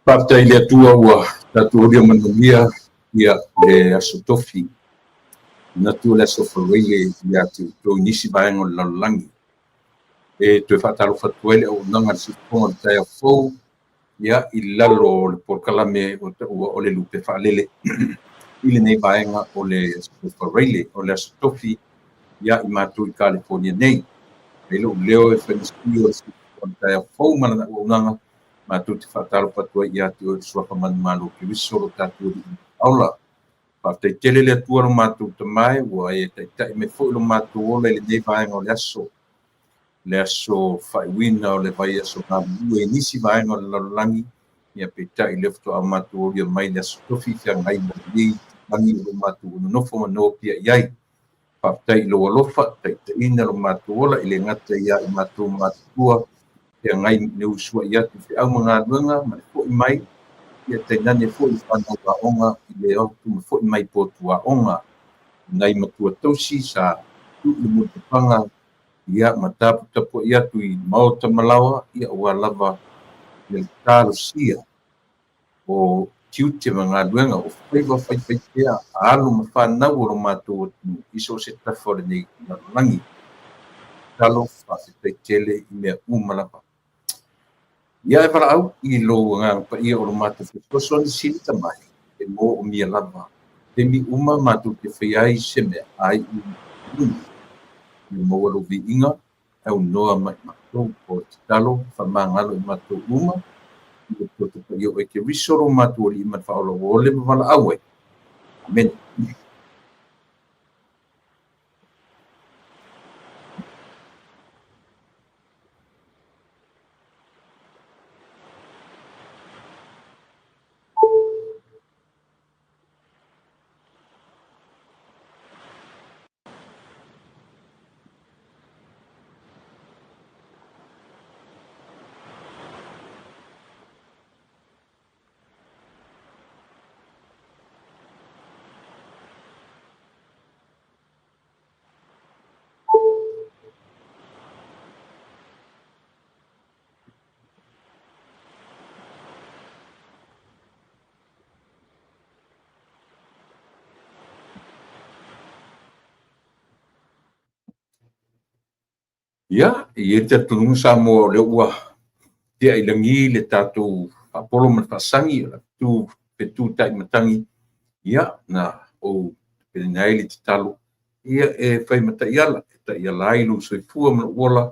Parte ile atua ua tatuoria manuia ia le asotofi na tu le sofaile ia tu nisi baengo lalangi e tu fatalo fatuele o nanga si pon taia fou ia ilalo le porkalame o le lupe falele ile nei baenga o le sofaile o le asotofi ia i matu i California nei e lo leo e fenestio si pon taia fou mana o nanga matu te fatalo fatua ia tu suafa manmalo ki visoro tatu aula Pate tele le tua lo matu te mai ua e tai me fo lo matu o le nei vaenga o le aso whaiwina o le vai aso ngā bue nisi vaenga o le lalangi ia pe tai le fto a matu o ia mai le aso tofi fia ngai mo nei langi o lo matu o nofo mano pia iai Pate lo alofa tai ina lo matu ola i le ngata ia i matu matua fia ngai ne usua ia tu fia au mga luenga ma le fo i mai ia te nane fo i whanau ka onga i le autu ma fo i mai potua onga nai matua tausi sa tu i mutapanga ia matapu tapu ia tu i maota malawa ia ua lava i le talo sia o tiute mga luenga o whaiwa whaiwhaitea a alu ma whanau o lo matua iso se tafore nei langi talo whawhitai tele i mea umalapa Ia e au i lo ngā pa ia o lo matu whetoso ni sili tamai e mo o mia lava. Te mi uma matu te whaiai se mea ai i unu. I mo alo vi inga au noa mai matu o te talo whamangalo i matu uma. I o te pa ia o e ke risoro matu o li iman whaolo o le mawala awe. Amen. Ia, i e te tununga sa mo le ua te ailangi le tātou apolo man whasangi la tu petu tai matangi ia na o penai le te talo ia e whai mata iala e ta ia lailu soifua mana uola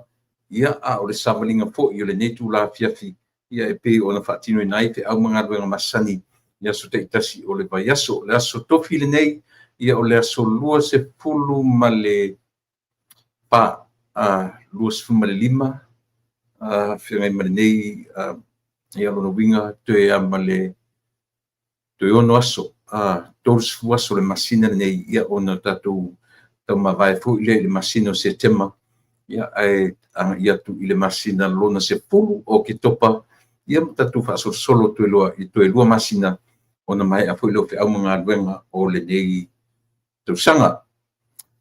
ia a o le samalinga fo i o le netu la fiafi ia e pe o na whaatino i nai te au mga ruenga masani ia so te itasi o le vai aso le aso tofi le nei ia o le aso lua se pulu ma le pa lua se fuma le lima whiangai mare nei ia lona winga toe ama le toe ono aso tolu se fua aso le masina le nei ia ona tatou tau mawai fu ile le masina o se tema ia ai ia tu ile masina lona se pulu o ke topa ia tatou fa solo toe loa i toe lua masina ona mai a fu ile fe au mga luenga o le nei tau sanga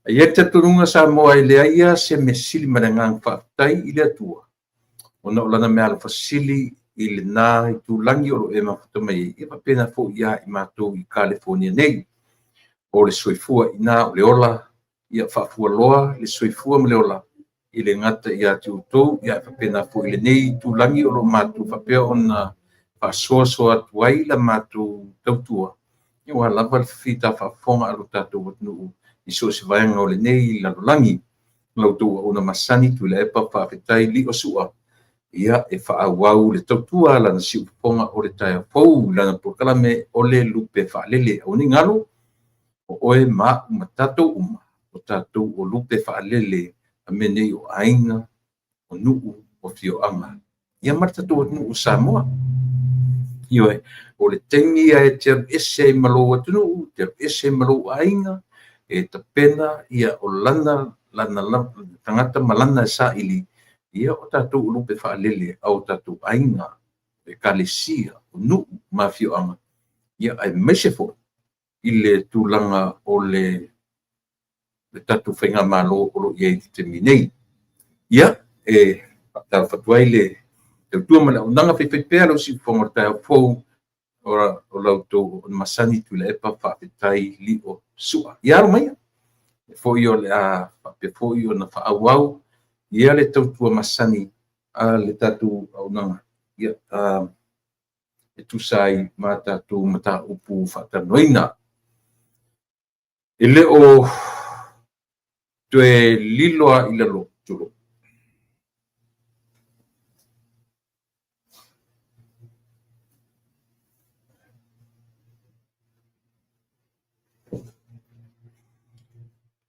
ia te turunga sa moa i lea ia se me sili marengang whaatai i lea tua. Ona o lana mea alfa sili i le nā i tu langi o lo e mawhata mai i pena fo ia i mātou i California nei. O le soifua i nā o le ola ia whaafua loa le soifua ma le ola i le ngata i ati utou ia pena fo i le nei i tu langi o lo mātou whapea ona whaasoa soa tuai la mātou tautua. Ia wa lava le whita whaafonga alo tātou watnuu i so se vaenga o le nei lalolangi lautou ona masani tu le epa whaafetai li o sua ia e whaawau le tautua lana si uponga o le taia pou lana pokalame o le lupe whaalele au ni ngalo o oe ma umatatou uma o tatou o lupe whaalele a menei o ainga o nuu o fio anga ia martatou nuu o Samoa ioe o le tengi a e te ese malo atunu te ese malo ainga e ta pena ia o lana tangata malana sa ili ia o tatou lupe whaalele au tatou ainga e kalesia o nu mafio anga ia ai mesefo i le tūlanga o le tatou whainga malo o lo iei te minei ia e tala whatuai le te tua mana o nanga whaiwhaipea lo si whangortai au fou ora o lautou o masani tu le epa whaapetai li o sua. Ia aro mai, foi o le a whape foi o na whaawau, ia le tautua masani a le tatu au nanga. Ia e tu sai ma tatu mata upu whatanoina. E le o tue liloa ila lo turo.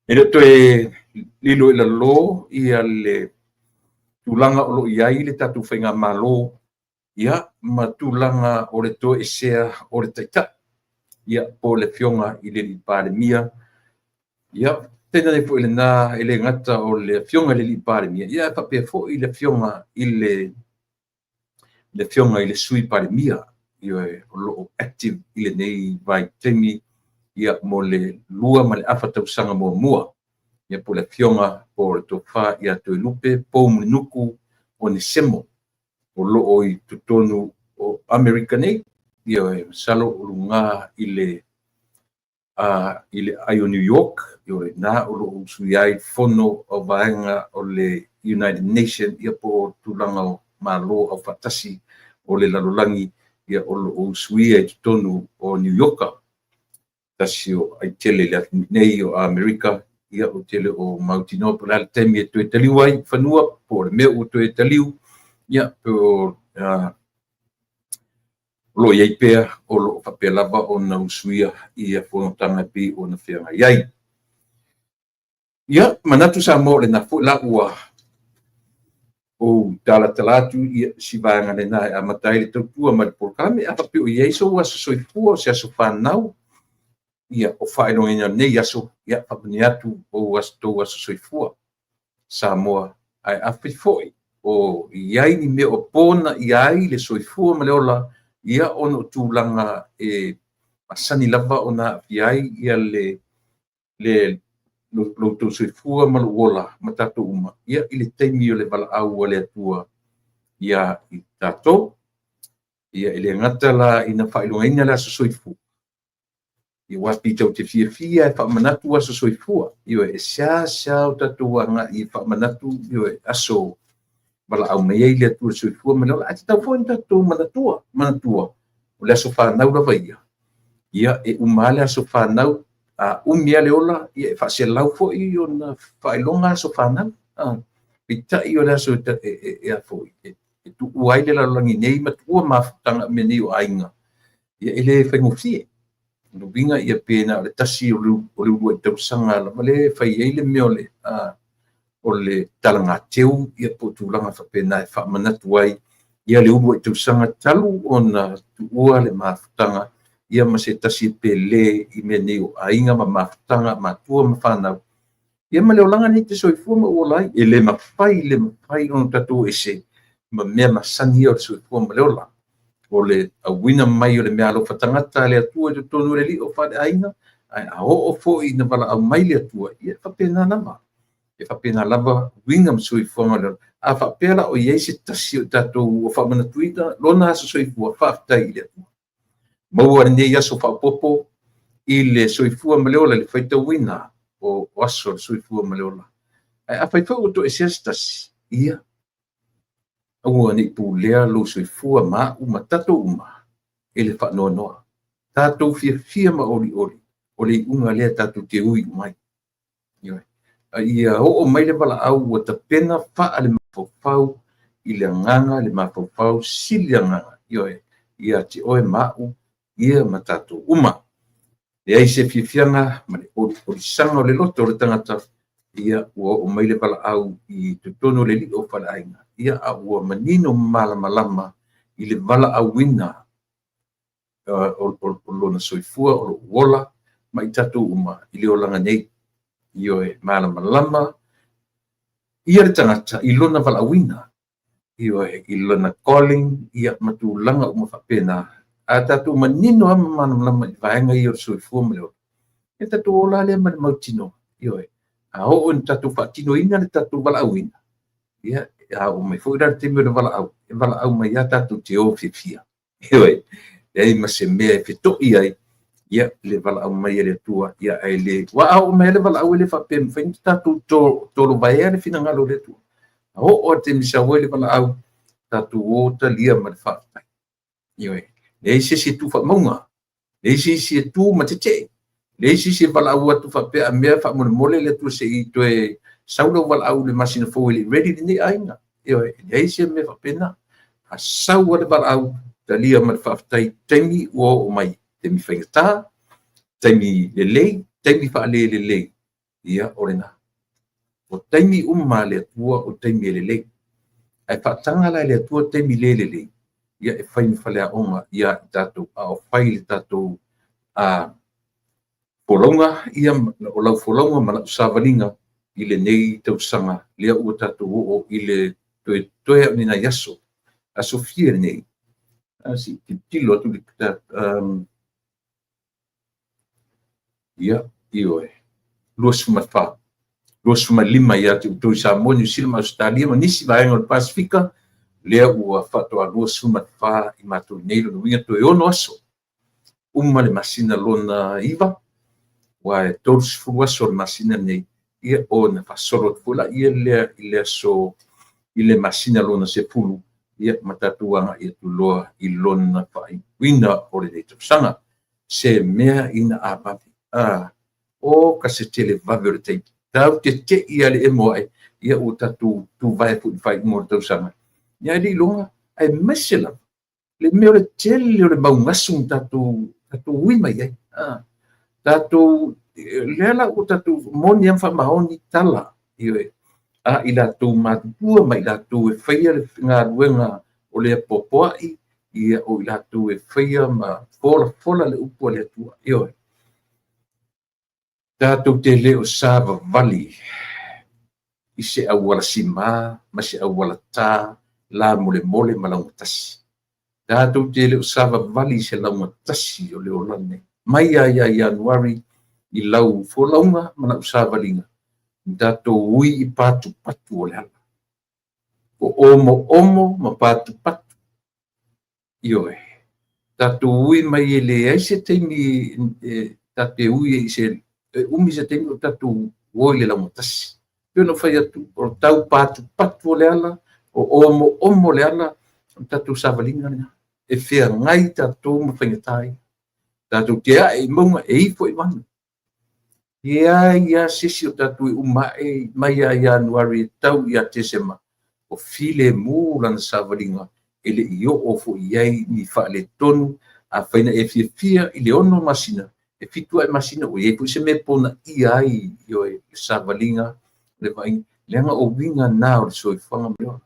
E le tue lilo ila lo ia le tulanga o lo iai le tatu whainga malo ia ma tulanga o le toe sea o le taita. Ia po le fionga i le pare mia. Ia tena le fo ile na ele ngata o le fionga le pare mia. Ia fa pe fo ile fionga ile le fionga ile sui pare mia. Ia o lo active ile nei vai temi ia mo le lua ma le afa tausanga mo mua. Ia po le fionga po le tofa ia to lupe po munuku o ni semo. O lo o i tutonu o Americanate. Ia salo o lunga ile ai o New York, i na o lo sui ai fono o vaenga o le United Nations, ia po tulanga o malo o fatasi o le lalolangi, ia o lo sui ai tonu o New York, tasi o ai tele le nei o Amerika, ia o tele o Mautino, po le temi e tue taliu ai, whanua, po le mea o tue taliu, ia po lo iai pea o lo whapea lava o na usuia ia whanotanga pi o na whianga iai. Ia, manatu sa mo le na fu la ua o tala talatu ia si vanga le na a matai le tautua ma le porkame a papi o iai so ua soifua o se aso whanau ia o whaino ina nei aso ia papani atu o aso soifua sa moa ai api foi o iai ni me o pona iai le soifua ma le ola ia ono tūlanga e masani lava o na apiai ia le lo tō soifua ma lo wola ma tato uma. Ia i le teimi o le wala au le atua ia i tato. Ia i le ngata la ina whailunga ina la so soifua. Ia wapi tau te fia e whamanatu aso soifua. Ia e sia o tato wanga i whamanatu ia e aso wala au mea i le atua soifua ma leola. Ati tau fōin tato manatua. O le aso whanau la vaia. Ia e umale aso whanau umia leola ia e whaaselau fo i o na whailonga aso whanau. Pita i o le aso e a fo i. E tu uai le lalangi nei matua mawhutanga me nei o ainga. Ia e le whaingofie. No vinga ia pēna o le tasi o le ua i tausanga la male whai eile me o le talanga teu ia po tūlanga whapena e whamanatu ai. Ia le ua i tausanga talu o na tuua le mawhutanga. Ia ma se tasi pele i me nei o ainga ma mawhutanga ma tua ma whanau. Ia ma leo langa ni te soifua ma ua lai. E le mawhai ono tatu e se ma mea masani o le soifua ma leo la. O le awina mai o le mea alo whatangata le atua i tonu le li o whare ainga. Ai a o fo i na wala au mai le atua. Ia whapena nama. E whapena lava winga ma soifua ma leo. A whapela o iei se tasi o tatu o whamanatuita. Lona asa soifua whaftai i le atua. Maua nei aso whapopo i le soifua ma leola le whaita wina o aso le soifua ma leola. A whaifau o to e siastas ia. Aua ni pūlea lo soifua ma uma tato uma e le whanoa noa. Tato fia ma oli. O le unga lea tato te ui mai. Ia o mai le wala au o ta pena wha le mawhau i le nganga le mawhau sili nganga. Ia te oe mau ia matatu uma. E ai se fianga ma le o sanga o le loto o le tangata ia o mai le pala au i tutono le li o whala ainga. Ia a ua manino malama i le wala au wina o lona soifua o lo wola ma i tatu uma i le o langa nei. Io e malama ia le tangata i lona wala au wina. Io e i lona calling ia matu langa uma whapena a tatu manino ama manama i vaenga i o soifua ma leo. E tatu ola le ma mautino. Io e. A o tatu whaatino ina le tatu wala au ina. Ia, a o mai fuira te mea wala au. E wala au mai a tatu te o fia. Io e. ai ma se mea feto'i ai ia le vala'au mai le tua ia ai le wa'au mai le vala'au le fa'apea faina tatou tolo vaea le finagalo le tua o'o te misau ai le vala'au tatou o talia ma le fa'afetai ioe leai sesi tu fa'amauga leai sisi tu ma tete leai sisi vala'au atu fa'apea mea fa'amolemole le tua se'i toe saulau vala'au le masina fou i le ready lenei aiga ioe leai sia mea fa'apena asau le vala'au talia ma le fa'afetai taimi ua o'o mai taimi faigatā taimi lelei taimi fa'alelelei ia o lenā o taimi uma le atua o taimi lelei ai fa'ataga la le atua taimi lelelei ia e fai faleaʻoga ia i tatou a'ofai le tatou folauga ia o lau folauga ma la'u savaliga i lenei tausaga lea ua tatou o'o i le toe aʻunina i asofia lenei si titilo atu le ia ioe 25 ia te utui Samoa, New Zealand, Australia, ma nisi vaenga o le Pasifika, lea ua whatoa 25 i mātou nei lo nuinga toe ono aso. Uma le masina lona iwa, wa e tors fu aso le masina nei, ia o na whasoro fula, ia lea i lea so i le masina lona se pulu, ia matatuanga ia tuloa i lona whai wina o le neitapsanga, se mea ina apapi. O ka se tele vave o le teipi. Tau te te ia le emo ai, ia o tatu tu vai pu fai mo tau sanga. Ia li longa ai mesela. Le me o le tele o le maungasung tatu wima ia. Tatu lela o tatu moni am fa mahoni tala. Iwe. Ila tu matua mai la tu e faia le ngā ruenga o le popoai, ia o ila tu e faia ma fola le upo le atua. Iwe. Tātou te leo sāwa vali i se awala sima, ma se awala tā, la mole ma launga tasi. Tātou te leo sāwa vali i se launga tasi o leo lane. Mai ia Januari i lau fōlaunga ma lau sāwalinga. Tātou ui i pātu patu o le hala. O omo ma pātu patu. Ioe. Tātou ui mai e le aise teimi tātou ui i se umi se temi o tatu oi le launga tasi. Pio no fai atu o tau pātu patu o le ala, o omo le ala, o tatu sāwalinga nea. E whea ngai tatu ma whaingatai. Tatu te a e maunga e ifo i wanu. Ia sisi o tatu i umae, mai a Januari tau ia tesema. O file mū lana sāwalinga, e le i o ofo iai ni wha le tonu, a whaina e fia i le ono masina. E fitua e masina o ye se me pona i ai yo e savalinga le vai lenga o winga na o so fanga me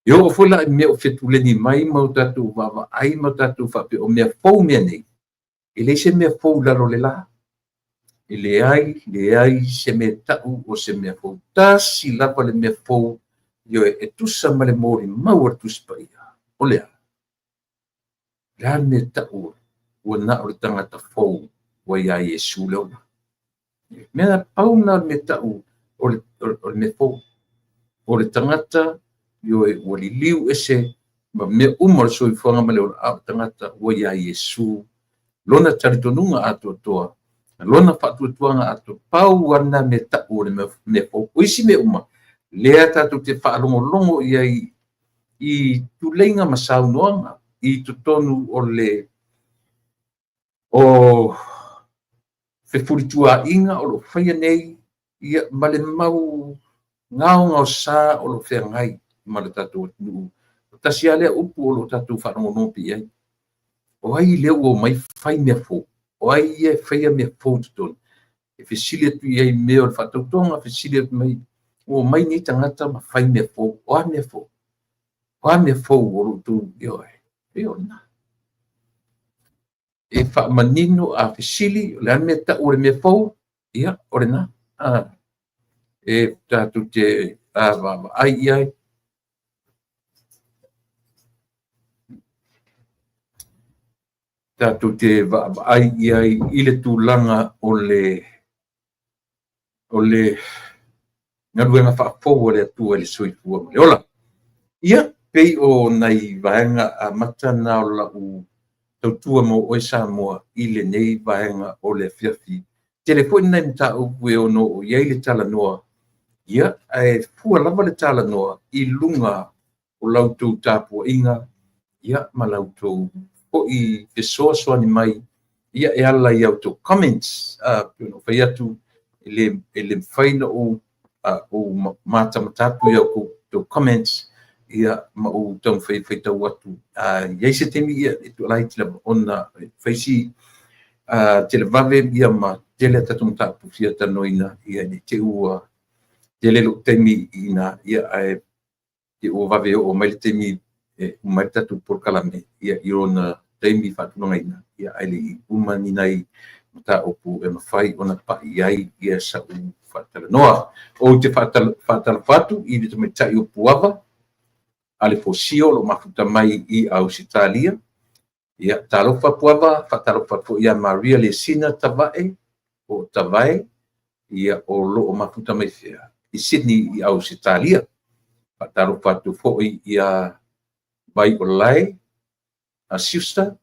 yo o fola me o fetu le ni mai mo tatu va ai mo tatu fa pe o me fo me nei ele se me fo la le la ele ai se me ta o se me fo ta si la pa le me fo yo e tu sa male mori ma o tu spaia o le la me ta o na o le tangata fou wa ia Iesu leona. Mea pauna me tau o le me fou. O le tangata yo e wa li liu ese ma me umar so i whanga ma leo a tangata wa ia Iesu. Lona taritonunga ato toa. Lona whatuatuanga ato pau wana me tau o le me fou. O isi me uma. Lea tatu te whaalongo ia i tu leinga masau noanga. I tu tonu o le o fefuritua inga o lo whaia nei ia male mau ngao sa o lo whea ngai male tatu nuu. Tasi alea upu o lo tatu whanongo nopi ai. O ai leo o mai whai mea fō. O ai e whaia mea fō tutonu. E whesilia tu iai mea o le whatautonga, whesilia tu mai. O mai ni tangata ma whai mea fō. O a mea fō. O a mea fō o lo tu ioe. Io na. E wha manino a whisili, le ane ta ure me fau, ia, ore na. E tātu te ai iai. Tātu te ai iai i le tūlanga o le ngaruenga whaafou o le atua le soifua. Le ola, ia, pei o nei vaenga a mata na o la u tautua mo o Samoa i le nei vaenga o le fiafi. Telefoni nei mta uwe o no o iei le tala noa. Ia, e fua lava le tala noa i lunga o lautou tāpua inga. Ia, ma lautou o i te soa ni mai. Ia e ala i auto comments. Pino whai atu ele whaina o mātamatatu i au ko comments. Ia ma o tau whai tau atu. Iei se temi ia e tu alai tila ona whaisi tele vave ia ma tele tatung tapu fia tanoina ia ni te ua tele lo temi ina ia e te ua vave o mai temi mai tatu por kalame ia i ona temi fatunga ina ia ai umani nai mata opu e mawhai ona pa iai ia sa u fatala noa o te fatala fatu i te metai o puava ale fosio lo mafuta mai i Ausitalia. Ia talofa puava fatalofa fo ia Maria Lesina Tavae o Tavae ia o lo mafuta mai fea i Sydney i Ausitalia. Fatalofa tu fo ia vai olai a sister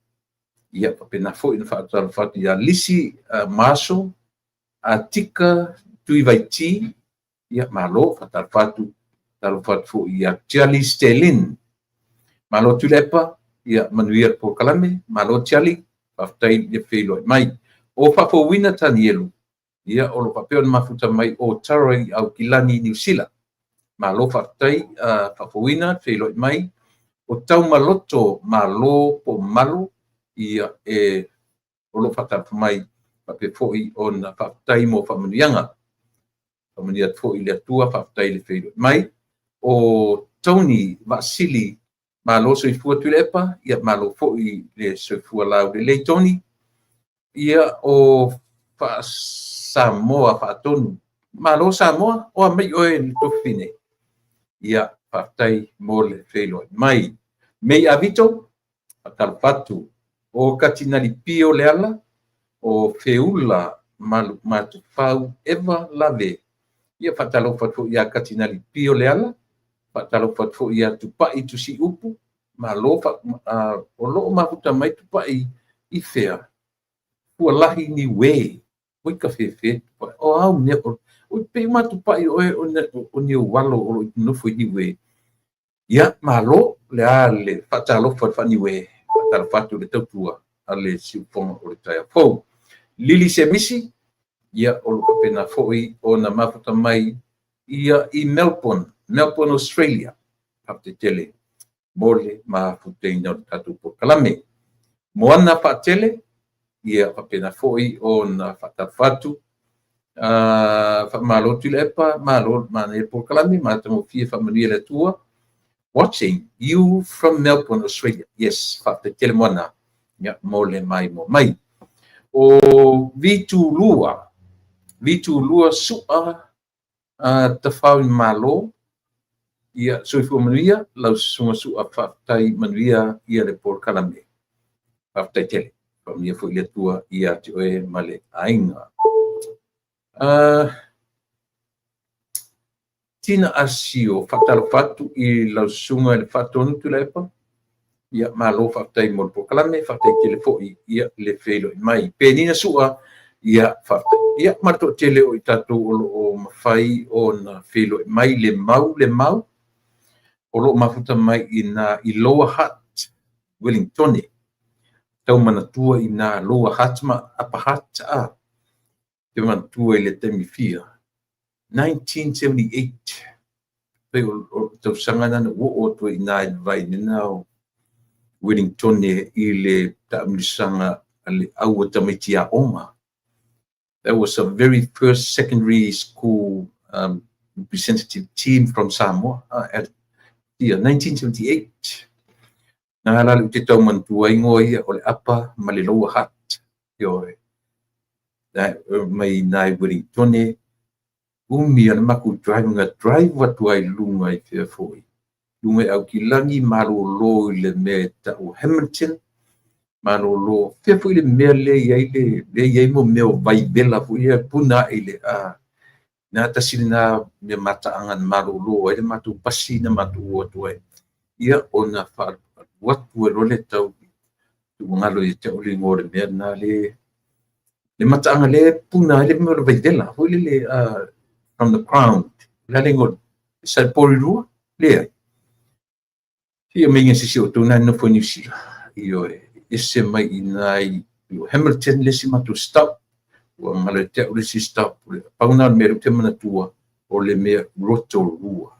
ia pena fo in fatalofa ia Lisi Maso a tika tui vai ti ia malo fatalofa tu talofa fo ia Charlie Stelin malo tu lepa ia manuia po kalame malo tiali paftai de felo mai o papo wina tanielu ia o lo papel mafuta mai o tarai au kilani New Zealand malo paftai papo wina felo mai o tau maloto malo po malo ia o lo fata mai pape foi on paftai mo famunianga famunia foi le tua paftai le felo mai o Tony Vasili malo soifua tulepa ia malo foi le soifua lau le leitoni ia o fa Samoa fatonu malo Samoa o mai o e tofine ia fatai mole felo mai mei avito atal fatu o katinali pio leala o feula malu matu fau eva lave ia fatalo fatu ia katinali pio leala patalo fatu ia tupai tu si upu malo o lo mafuta mai tupai i fea pualahi ni we oi ka fefe o au ne o pe matu pai o ni walo o no foi ni we ia malo le patalo fatu ni we patalo fatu le tua ale si pon o taia fo lili se misi ia o lo pena foi o na mafuta mai ia i Melbourne, Australia, apte tele, mole ma futeina tatu por kalame. Moana pa tele, ia papena foi o na fatafatu, malo tulepa, malo mane por kalame, matamo fia familia le tua, watching you from Melbourne, Australia. Yes, fate tele moana, ia mole mai mo mai. O vitu lua sua, tafau malo, ia soifua manuia lau sunga su a whaftai manuia ia le por kalame whaftai tele whamia fo ia tua ia te oe male ainga tina asio whatalo fatu i lau sunga le fatonu tu lepa ia malo whaftai mol por kalame whaftai tele fo ia le whelo mai penina sua ia whaftai ia marto tele o i tatu o mawhai o na whelo mai le mau o lo mafuta mai i Lower Hutt, Wellington. Tau manatua i na Lower Hutt ma Upper Hutt te manatua i le temi fia. 1978. Pei o tau sangana o tua i na vai nina o Wellington i le taamisanga ale au tamitia onga. That was a very first secondary school representative team from Samoa at 1978. Na lalu te tau mantua ingo ia o le apa ma le Lower Hutt. Ioe. Mai nai Wellington umi ana maku drive watu ai lunga i fea foi. Lunga au ki langi malo le me ta o Hamilton. Malo fea foi le mea le iai mo mea o vai bela foi ia puna ile na tasina me mata angan malo ele matu pasi na matu o ia ona fa watu role tau ngalo i te oli ngore mea na le mataanga le puna le mo le vaidela hoi le from the ground la le ngol sa porirua le ai ia minga sisi o tuna no fo New Zealand io ese mai inai io Hamilton le si matu stop wa ngalo te oli si stop pauna me te mana tua o le me Rotorua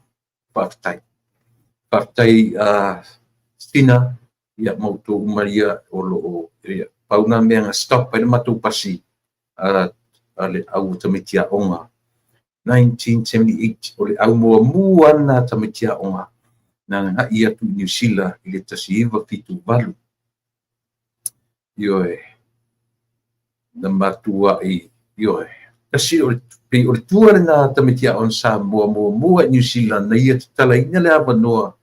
partai stina ia mauto umaria o lo ia pauna me nga stop pa le matu pasi ale au tamitia onga 1978 o le au mua na tamitia onga na nga ia tu New Zealand i le tasiva fitu valu io na matua i io tasi o le tua na tamitia on sa mua New Zealand na ia tala ina le avanoa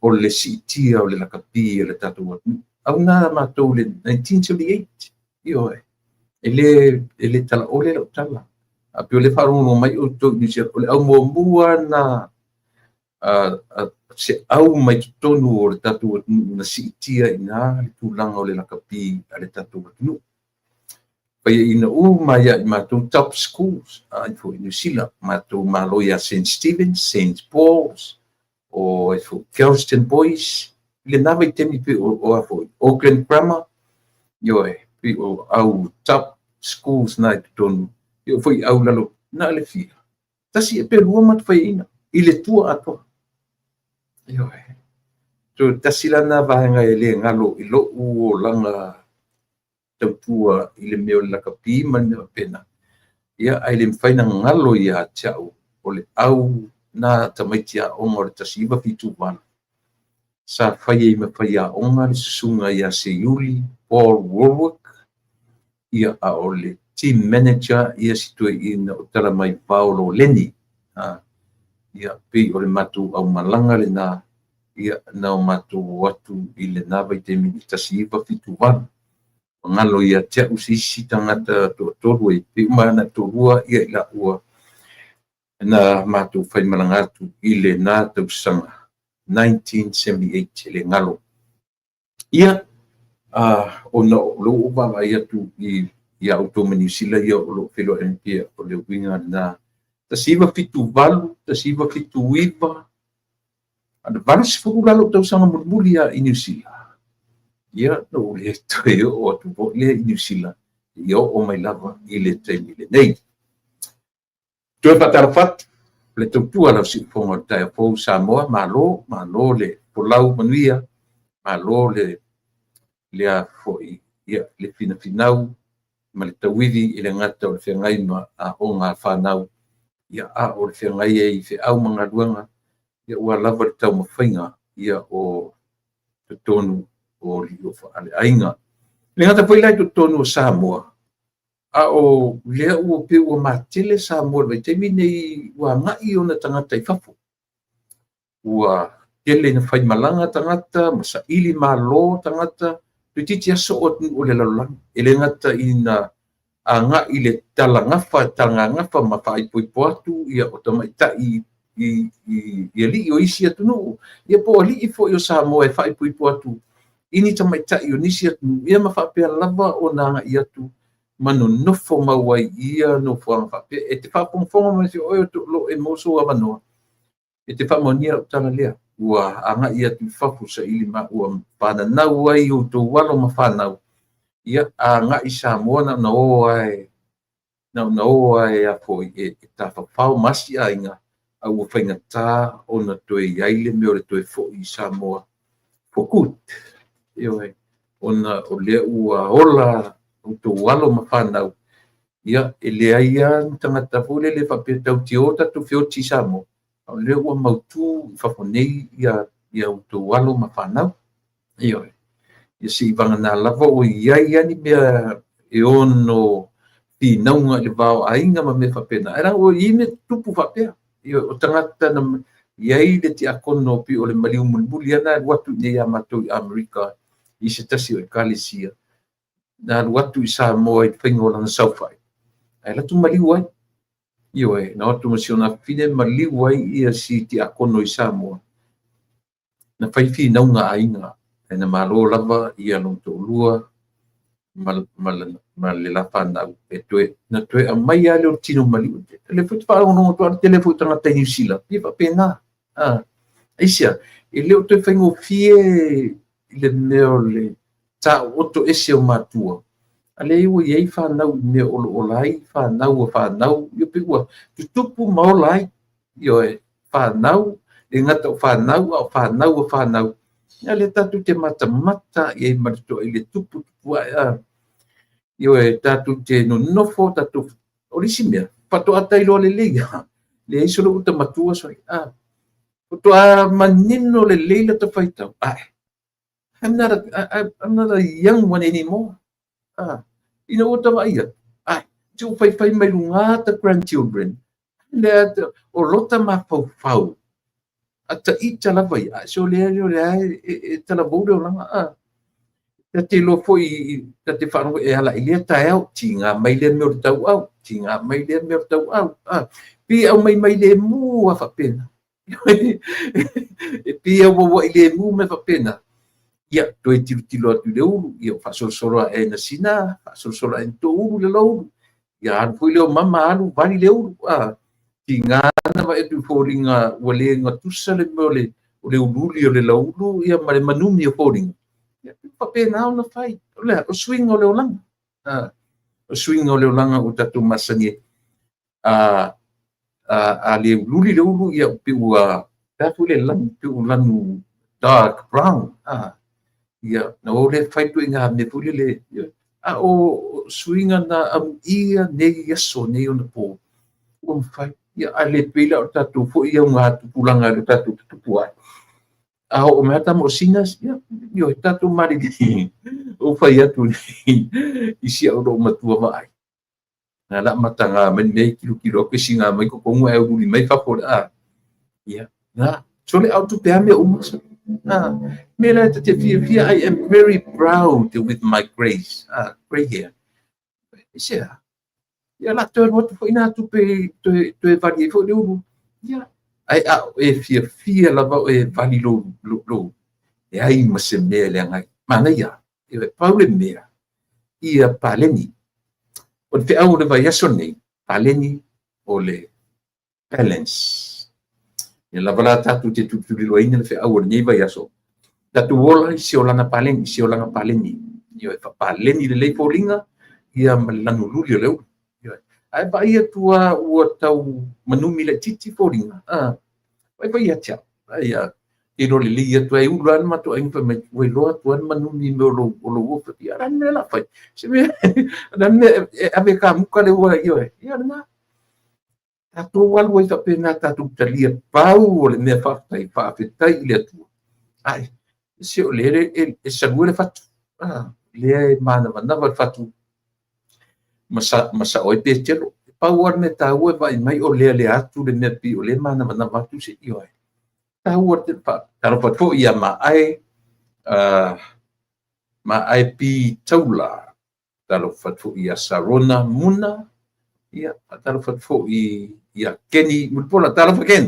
o le sitia o le lakapi le tatu au na matou le 1978 io ele tala ole lo tala a pe le faru no mai o to New Zealand o le au mua na se au mai tonu o le tatu na sitia ina le tulanga o le lakapi ale tatu no pa ina mai i matou top schools ai fo New Zealand matou maloia St Stephen's, St Paul's o fo Kelston Boys le nava i temi pe o fo Auckland Grammar io pe o au top schools na tonu io foi au lalo na le fia tasi e pe lua mat fai ina i le tua ato io so tasi lana vahenga e le ngalo i lo o langa tautua i le meo lakapi mani pena ia ai le mfaina ngalo ia chau o le au na tamaitia onga o le tasiva fitu vana sa fai e mawhaia onga le susunga ia se Yuli Paul Warwick ia a o le team manager ia situe ina o tala mai Paolo Leni ia pe o le matu au malanga le na ia na o matu watu i le nava i te mini tasiva fitu vana ngalo ia te usisi tangata tolu e pe mana tolua ia ila ua na matu fai malangatu i le na tausanga 1978 le ngalo ia ona lo uba ia tu i ia New Zealand ia lo felo NP o le winga na tasiva fitu valu tasiva fitu wiva ana valas fu lalo tausanga mulmulia i New Zealand ia no le toe o tu le New Zealand ia o mai lava i le temi le nei tu patarfat le tutua la si fonga tai po Samoa malo le polau manuia malo le a foi ia le finau ma le tawidi i le ngata o le whengai ma a o ngā whanau ia a o le whengai e i whe au mga ruanga ia ua lava le tau mawhainga ia o te tonu o li o whaale ainga le ngata whailai te tonu o Samoa a o lea ua pe ua matele Samoa le te mine ua ngai o na tangata i whafu ua tele na whai malanga tangata masa ili malo tangata tu titi aso o le lalang ele ngata ina anga ile tala ngafa ma fai poi poatu ia o tama ita i li o isi atu no ia po ali i fo yo Samoa e fai poi poatu ini tama ita i o nisi atu ia ma fa pe lava o na ia tu manu no fo mawai ia no fo fa pe e te fa ponfonga ma si o to lo e moso ava no e te fa monia tala lea ua anga ia tu fafu sa ili ma ua pana na wai o to walo ma fa na ia anga i Samoa na o ai a fo e ta fa fa masi ainga au fainga ta ona to e ile me o le to e fo i Samoa fokut io e ona o le ua ola o to walo ma fa na ia ele ia tangata fole le fa pe tau tiota tu fio ti Samoa o le ua mautu fa fonei ia o to walo ma fa na io ia si vanga na lava o ia ni mea e ono pi naunga le vao ainga ma me whapena. Era o i me tupu whapea. O tangata na iai le ti akono pi o le maliu mulmuli ana watu ne a matou i Amerika i se tasi o e Kalesia. Na watu i Samoa i whaingola na Saufai. Ai latu maliu ai. Io e, na watu masiona fine maliu ai ia si ti akono i Samoa. Na whaifi naunga ainga ena malo lava ia long to lua mal le la fana e na toe a mai ale o tino mali le fu fa no to le fu tanga te sila pipa pena isia e le o te fengo fie le meo le ta oto ese o matua ale iwa ye fa na me o lai fa na yo pe wa tupu mau lai yo e fa na e ngata fa na ale tatu te mata e marito ile tupu wa yo e tatu te no nofo tatu orisimia pato atai lo le le iso lo uta matua so to a manino le leila to faita I'm not a young one anymore you know what I tu fai mai lunga ta grandchildren le o lota ma fau ata ita la vai so le e tala bode langa te lo foi te whanau e ala ilia tae au, tinga mai le meo tau au, pi au mai le mu a whapena. Pi au wawa i le mu me whapena. Ia, toi tilo atu le uru, ia whasorosora e na sina, whasorosora e to uru le lau. Ia anu fui leo mama anu, vani le uru. Tinga na wa e tu fōringa, wale ngā tusa le meo le ululi o le lau uru, ia ma le manumi o fōringa. Papena ona fai o swing o le olanga o swing o le olanga o tatu masani a le luli le ulu ia pe ua tatu le lang pe lanu dark brown ia na o le fai tu inga me puli le o swing na ia nei yaso nei ona po o fai ia a le pila o tatu fo ia nga tupulanga le tatu tupuai o mea tamo sinas, yo tatu mari o fai atu i sia o matua mai. Na la matanga men mei kilo ke singa mai ko kongu e uri mai fa por ia na sole auto pe me umas me la te fia I am very proud with my grace gray hair sia ia la te what foi na tu pe to varie fo de uru ia ai e fia lava e vali lo e ai ma se me le ngai mana ia e paule mea ia paleni o te au le vai aso nei paleni o le balance e lava la tatu te tutu lo ina le fe au nei vai aso tatu ola si ola na paleni io e fa paleni le polinga ia malanu luli le ai vai tua o tau manumi le titi poringa vai atia ai e no le lia tu ai ulan ma tu ai fa me we lo tu an manumi me lo wo ia ran la fai se me dan me ave ka muka le wa io ia na tu wal wo ta pena ta tu talia pau le me fa tai le tu ai se o le e sa gure fatu le mana va fatu masa oi pe telo pau ar me ta ue vai mai o le atu le me pi o le mana va tu se io ta ue te pa ta ro fo ia ma ai pi taula ta ro fo ia sarona muna ia ta ro fo ia keni mulpola ta ro fo ken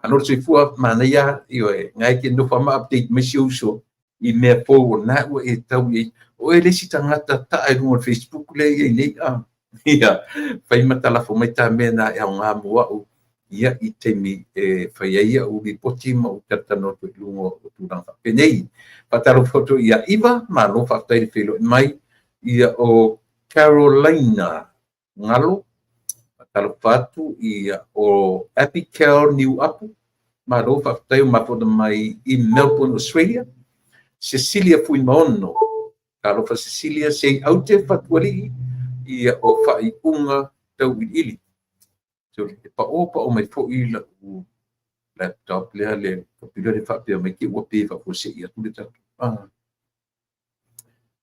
anor se fu mana ia io ngai ke no fa ma update me so i me po na e tau o ele si tangata ta ai no Facebook le nei ia fai matala fo mai ta mena e nga mua ia i temi e fai ia u li poti ma u tatano tu lungo o tu nanga penei pataro foto ia iva ma no fa tai filo mai ia o Carolina ngalo pataro fatu ia o Apical New Apu ma no fa tai ma po mai i Melbourne Australia Cecilia Fuimono Kalo fa Cecilia sei aute fatuali ia o fai unga tau ili so pa o mai fo ila u laptop le computer de fa pe mai ki o pe fa se ia tu ta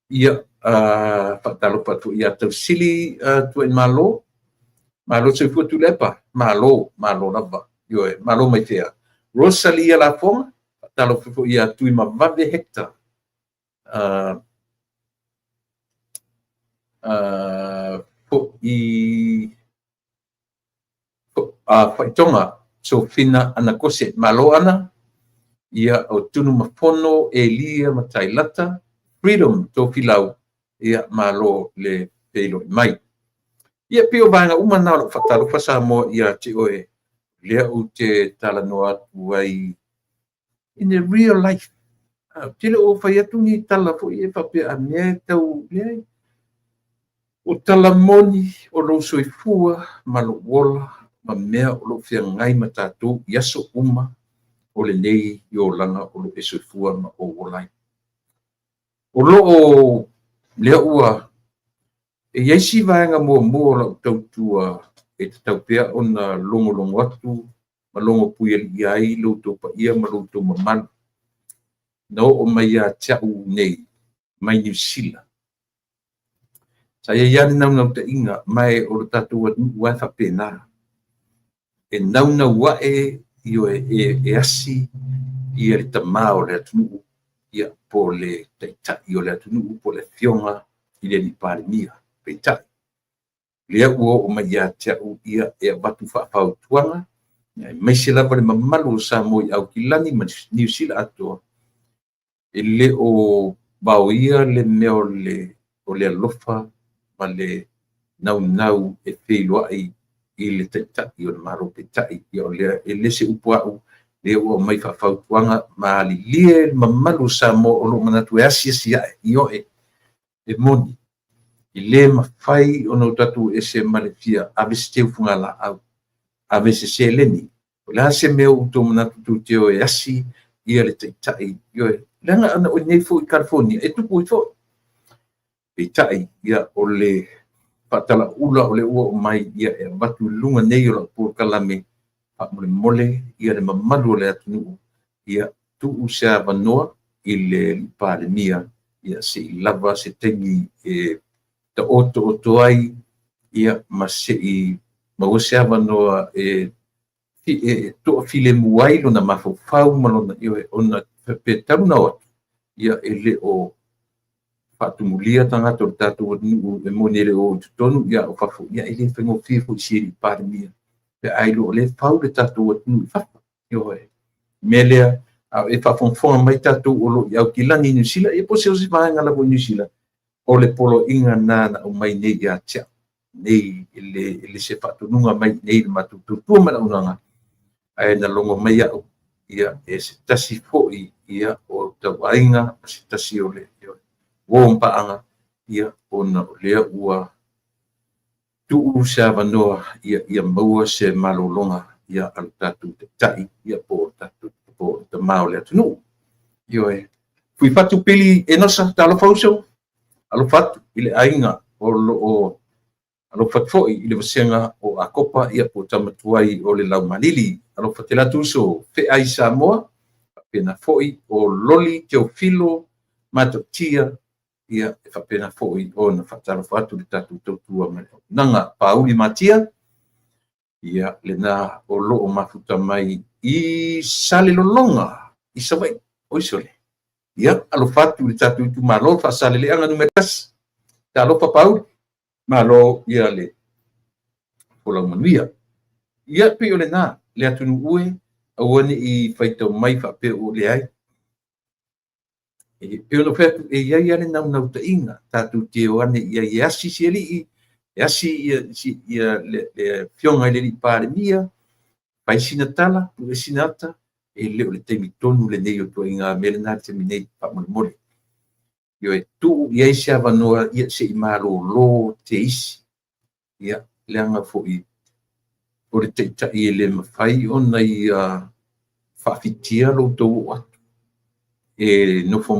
ia fa talo pa tu ia tau sili tu en malo se fu tu lepa malo na va yo malo mai te Rosalia la fonga talo fo ia tu ma va de hecta fo i faitonga so fina ana kose malo ana ia o tunu mafono e lia matailata freedom to filau ia malo le pelo mai ia pio vanga uma na lo fatalu fasa mo ia ti oe lea u te talanoa atu ai in the real life tele o fai atu ni tala fo ia pape a mea tau lea o tala moni o lo soifua ma lo wola ma mea o lo fia ngai ma tātou iaso uma o le nei i o langa o lo e soifua ma o wolai. O lo o lea ua e iaisi vaenga mua o lau tautua e te taupea o na longo atu ma longo puia li ai lo tau pa ia ma lo tau mamanu. Na o mai a tiau nei mai New Zealand. Saya iani nau te inga mai o lo tatu wai whapena. E nau wae i o e asi i le tamao le atunu ia po le taitai i o le atunu po le fionga i le niparimia peitai. Lea ua o mai a tiau ia e watu whaafau tuanga mai se lava le mamalu o sa mo i au kilani ma New Zealand atua. E le o bau ia le meo o le alofa ma le nau e wheiloai i le taitai i o le maro peitai i o le e le se upuau le o mai whaafau tuanga ma li lie mamalu sa mo o lo manatu e asia i o e moni. I le mawhai o no tatu e se malefia ave se teu funga la au ave se leni o la se meo uto manatu tu teo e asi i le taitai i o e langa ana o nei fu i California e tupu i fo peitai ia o le patala ula o le ua o mai ia e watu lunga nei o la por kalame pa mole ia le mamalu o le atunu ia tu usa vanoa i le palemia ia se lava se tengi e ta oto ai ia mase i mawase vanoa e to file muai lona mafofau malona ia ona pe tauna o ia ele o fatumulia tanga to tatu e monere o tonu ia o fafu ia ele fengo fifo siri palemia pe ailo le fau le tatu nu fa yo e melea e fa fonfon mai tatu o lo ia kilani New Zealand e po se usi vai ngala New Zealand o le polo inga nana o mai nei ia tia nei ele se fatu nunga mai nei matu tu mana unanga ai na longo mai ia e se tasi foi ia o tawainga se tasi o le wompa anga ia ona lea ua tu usa vanoa ia maua se malolonga ia al tatu te tai ia po tatu po te mau le tunu io e fui fatu pili e nosa talo fauso alo fatu ile ainga o alo fatu foi ile vasenga o a copa ia po tamatuai o le lau malili alo fatela tuso fe ai Samoa pena foi o loli te o filo matotia ia e whapena foi o na whataro whatu le tatu tautua mai. Nanga Pauli Matia, ia le nā o loo mafuta mai i sale lolonga, i sawai, oisole. Ia alo whatu le tatu tu malo wha sale le anga numeras, ta alo pa Pauli, malo ia le polau manuia. Ia pe o le nā, le atunu ue, awane i whaitau mai whape o le ai, e ono fetu e iai ane nau ta inga tatu te o ane i asi si ali i asi i le fionga i le pare mia pai sina tala e sinata e leo le temi tonu le nei o tua inga mele nā te minei pa mole io e tu i ai se avanoa i se i malo lo te isi ia le anga fo i o le te ta i le mawhai ona i whaafitia lo tau atu e no fo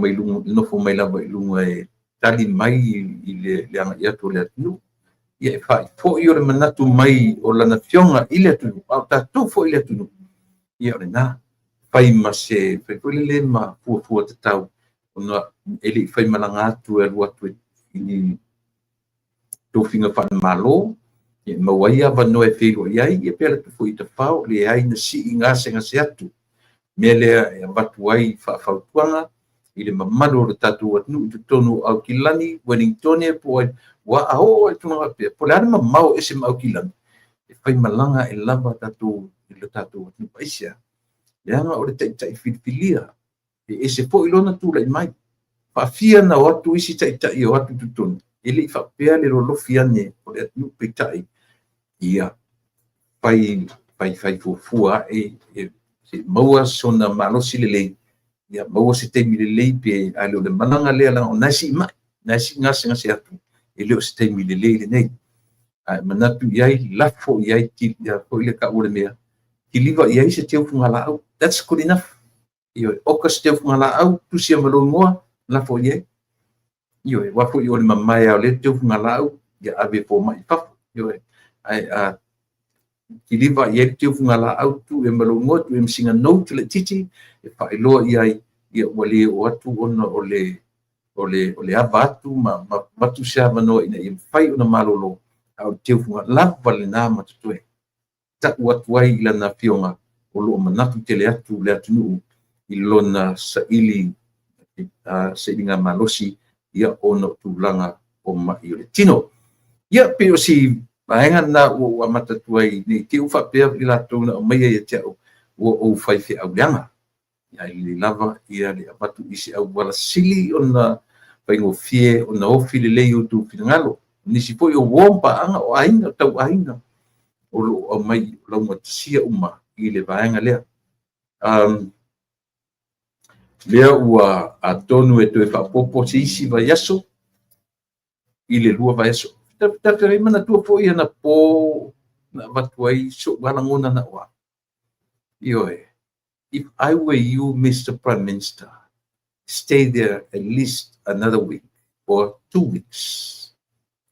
mai lava i lunga e tali mai i le anga ia to le atu ia e fai fo i o le manatu mai o lana fionga i le atu au tatu fo i le atu ia o le nā fai ma se fai fo le ma fua te tau ona ele fai malanga atu e lua tu i ni to finga fa malo ia mawaia vano e fei lo iai ia pela tu fo i te fau le ai na si inga se atu mele e watu ai whaafautuanga i le mamalu o le tatu atunu i tonu au kilani Wellington e po wa aho e tunanga pe po le ana mamau ese mau kilani e whai malanga e lava tatu i le tatu atunu paisia leanga o le tai filifilia e se po ilona tu lai mai fia na watu isi tai o atu tutun ele fa pea le lolofi ane o le atu peitai ia fai fuafua se maua sona malosi lelei ia maua se taimi lelei pe a le o le managa lea la o nasi mai nasi ngase atu e leo se taimi lelei lenei a manatu iai lafo iai po ile ka ule mea kiliva iai se teu fungala'au that's good enough io oka se teu fungala'au tusia malongoa lafo iai io wafo i o le mamae ao le teu fungala'au ia ave fo mai fafo io ai a kiliva iai le teu fungala'au tu e malongoa tu e msinga no tu le titi e fa'ailoa iai ia ua lē o atu ona o le ava atu ma matu sia manoa ina ia mafai ona malolo au teu funga lava lenā matatoe ta'u atu ai i lana fioga o lo'o manatu tele atu le atunuu i lona sa'ili sa'ilinga malosi ia ona o tulaga o ma'i o le tino ia pe o si vaega na ua matatu ai nei teu fa'apea i latou na o maia ia te a'u ua ou fai fe'auleaga ia i le lava ia le avatu isi au wala sili ona faigofie ona ofi lelei o tufinagalo nisi fo'i o uō pa'aga o aiga o tau'aiga o lo'o au mai lauma tasia uma i le vaega lea lea ua atonu e toe fa'apopo se isi vaiaso i le lua vaiaso tafetai manatua fo'i ana pō na avatu ai so'ualagona na ua ioe if I were you, Mr. Prime Minister, stay there at least another week or 2 weeks.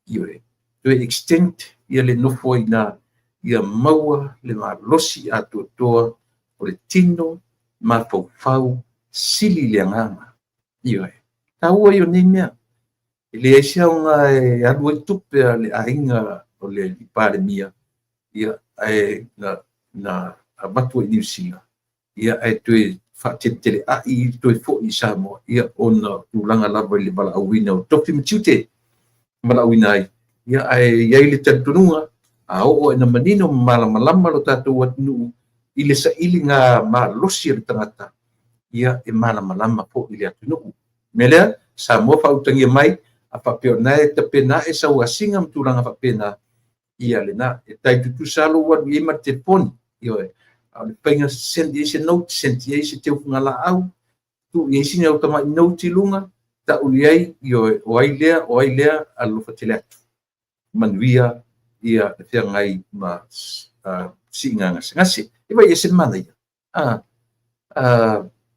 Ioe, to extent ia le nofo ina ia maua le malosi atoatoa o le tino mafaufau sili le agaga. Ioe, taua io nei mea. I le aisiaoga e alu ai tupe a le aiga o le palemia ia e na avatu ai niusiga. Ia e toe fa'atetele a'i i toe fo'i Samoa ia ona tulaga lava i le vala'auina o tofi matiute vala'auina ai ia iai le talitonuga a o'o ena manino malamalama lo tatou atunuu i le sa'iliga malosi o le tagata ia e malamalama fo'i le atunuu me lea Samoa fa'autagia mai a fa'apeona e tapena e sauasiga ma tulaga fa'apena ia lenā e taitutusa lo alu iai ma le telefoni ioe le painga sendi ese note sendi ese teu fungala'au tu isi au tama note lunga ta uliai io o ai lea alofa tele atu manuia ia te ngai ma singa ngase e vai ese mana ia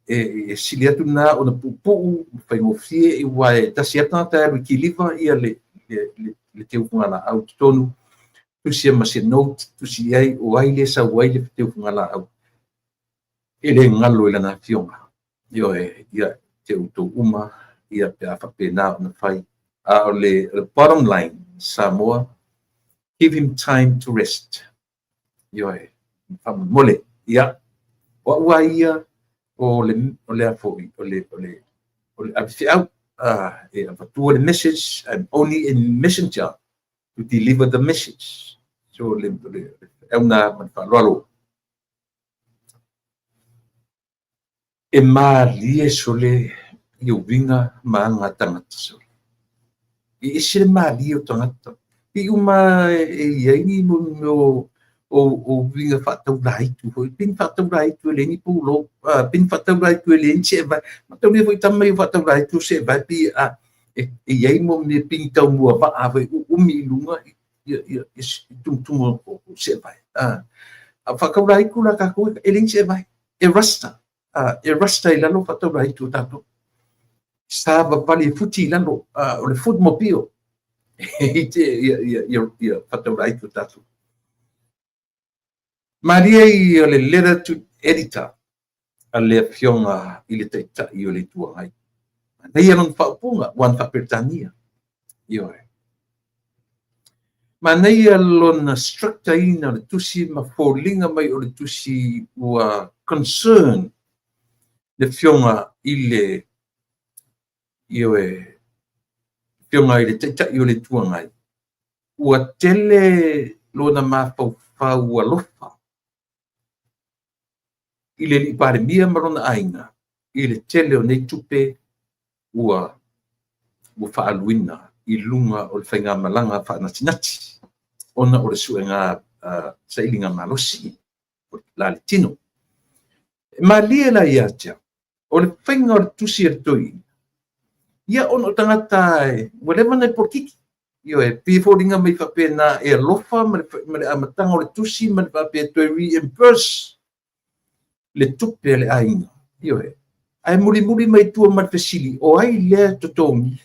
e siliatu na ona pupu fai ngofie e wai tasiata ta kiliva ia le teu fungala'au tonu tusia masi note tusia ai o ai le sa wai le teu fungala'au ele ngalo ila na fionga io ia te uto uma ia pe afa pena na fai le bottom line Samoa give him time to rest io fam mole ia wa ia o le afoi o le afiau e afatua le message I'm only a messenger to deliver the message so le una man fa lo e malie sole i uvinga maanga tangata sole i isi le malie o tangata i uma e iai mo o vinga whatau raitu hoi pin whatau raitu le ni pulo pin whatau raitu le ni se vai matau le voi tamai whatau raitu se vai pi e iai mo me pin tau mua va ave umi lunga ia tum se vai whakau raitu la ka koe e le se vai e rasta e rasta i lalo whatau raitu tato Sava pali futi lalo o le foot mobile i te ia whatau raitu tato Maria i o le letter to editor a le fionga i le teita i o le tua ai. Nei anong whaupunga, wan whapirtania. Ioe. Ma nei alona structa ina le tusi ma fōlinga mai o le tusi ua concern le fionga i le ioe fionga i le teita i o le tua ngai. Ua tele lona ma fau alofa. I le palemia marona ainga. I le tele o nei tupe ua whaaluina I lunga o le whainga malanga whaanatinati. Ona o le suenga sailinga malosi. La le tino. Ma lia la iatia. O le whainga o le tusi e toi. Ia ono tangata e. Whatever nei porkiki. Io e piforinga mai whapena e alofa ma le amatanga o le tusi ma le whapena toi reimburse le tupe le ainga. Io e. Ai muri mai tua ma fesili. O ai lea totongi.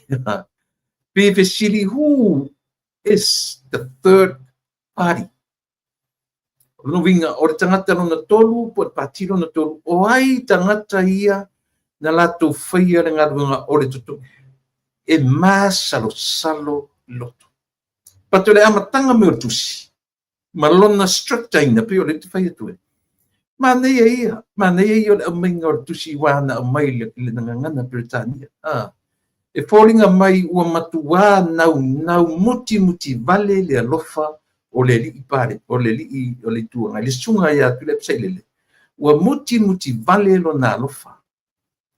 Pe fesili, who is the third party? No vinga, o le tangata no na tolu, po le patilo na tolu. O ai tangata ia na lato whaia le ngarunga o le totongi. E salo loto. Pato le amatanga me o tusi. Malona structaina pe o le te whaia tue. Manea ia o le aminga o le tusi wana o mai le ngangana Britania. E fōringa mai ua matua nau muti vale le alofa o le li pare, o le li o le tuanga. Le sunga ia tu le psailele. Ua muti vale lo na alofa.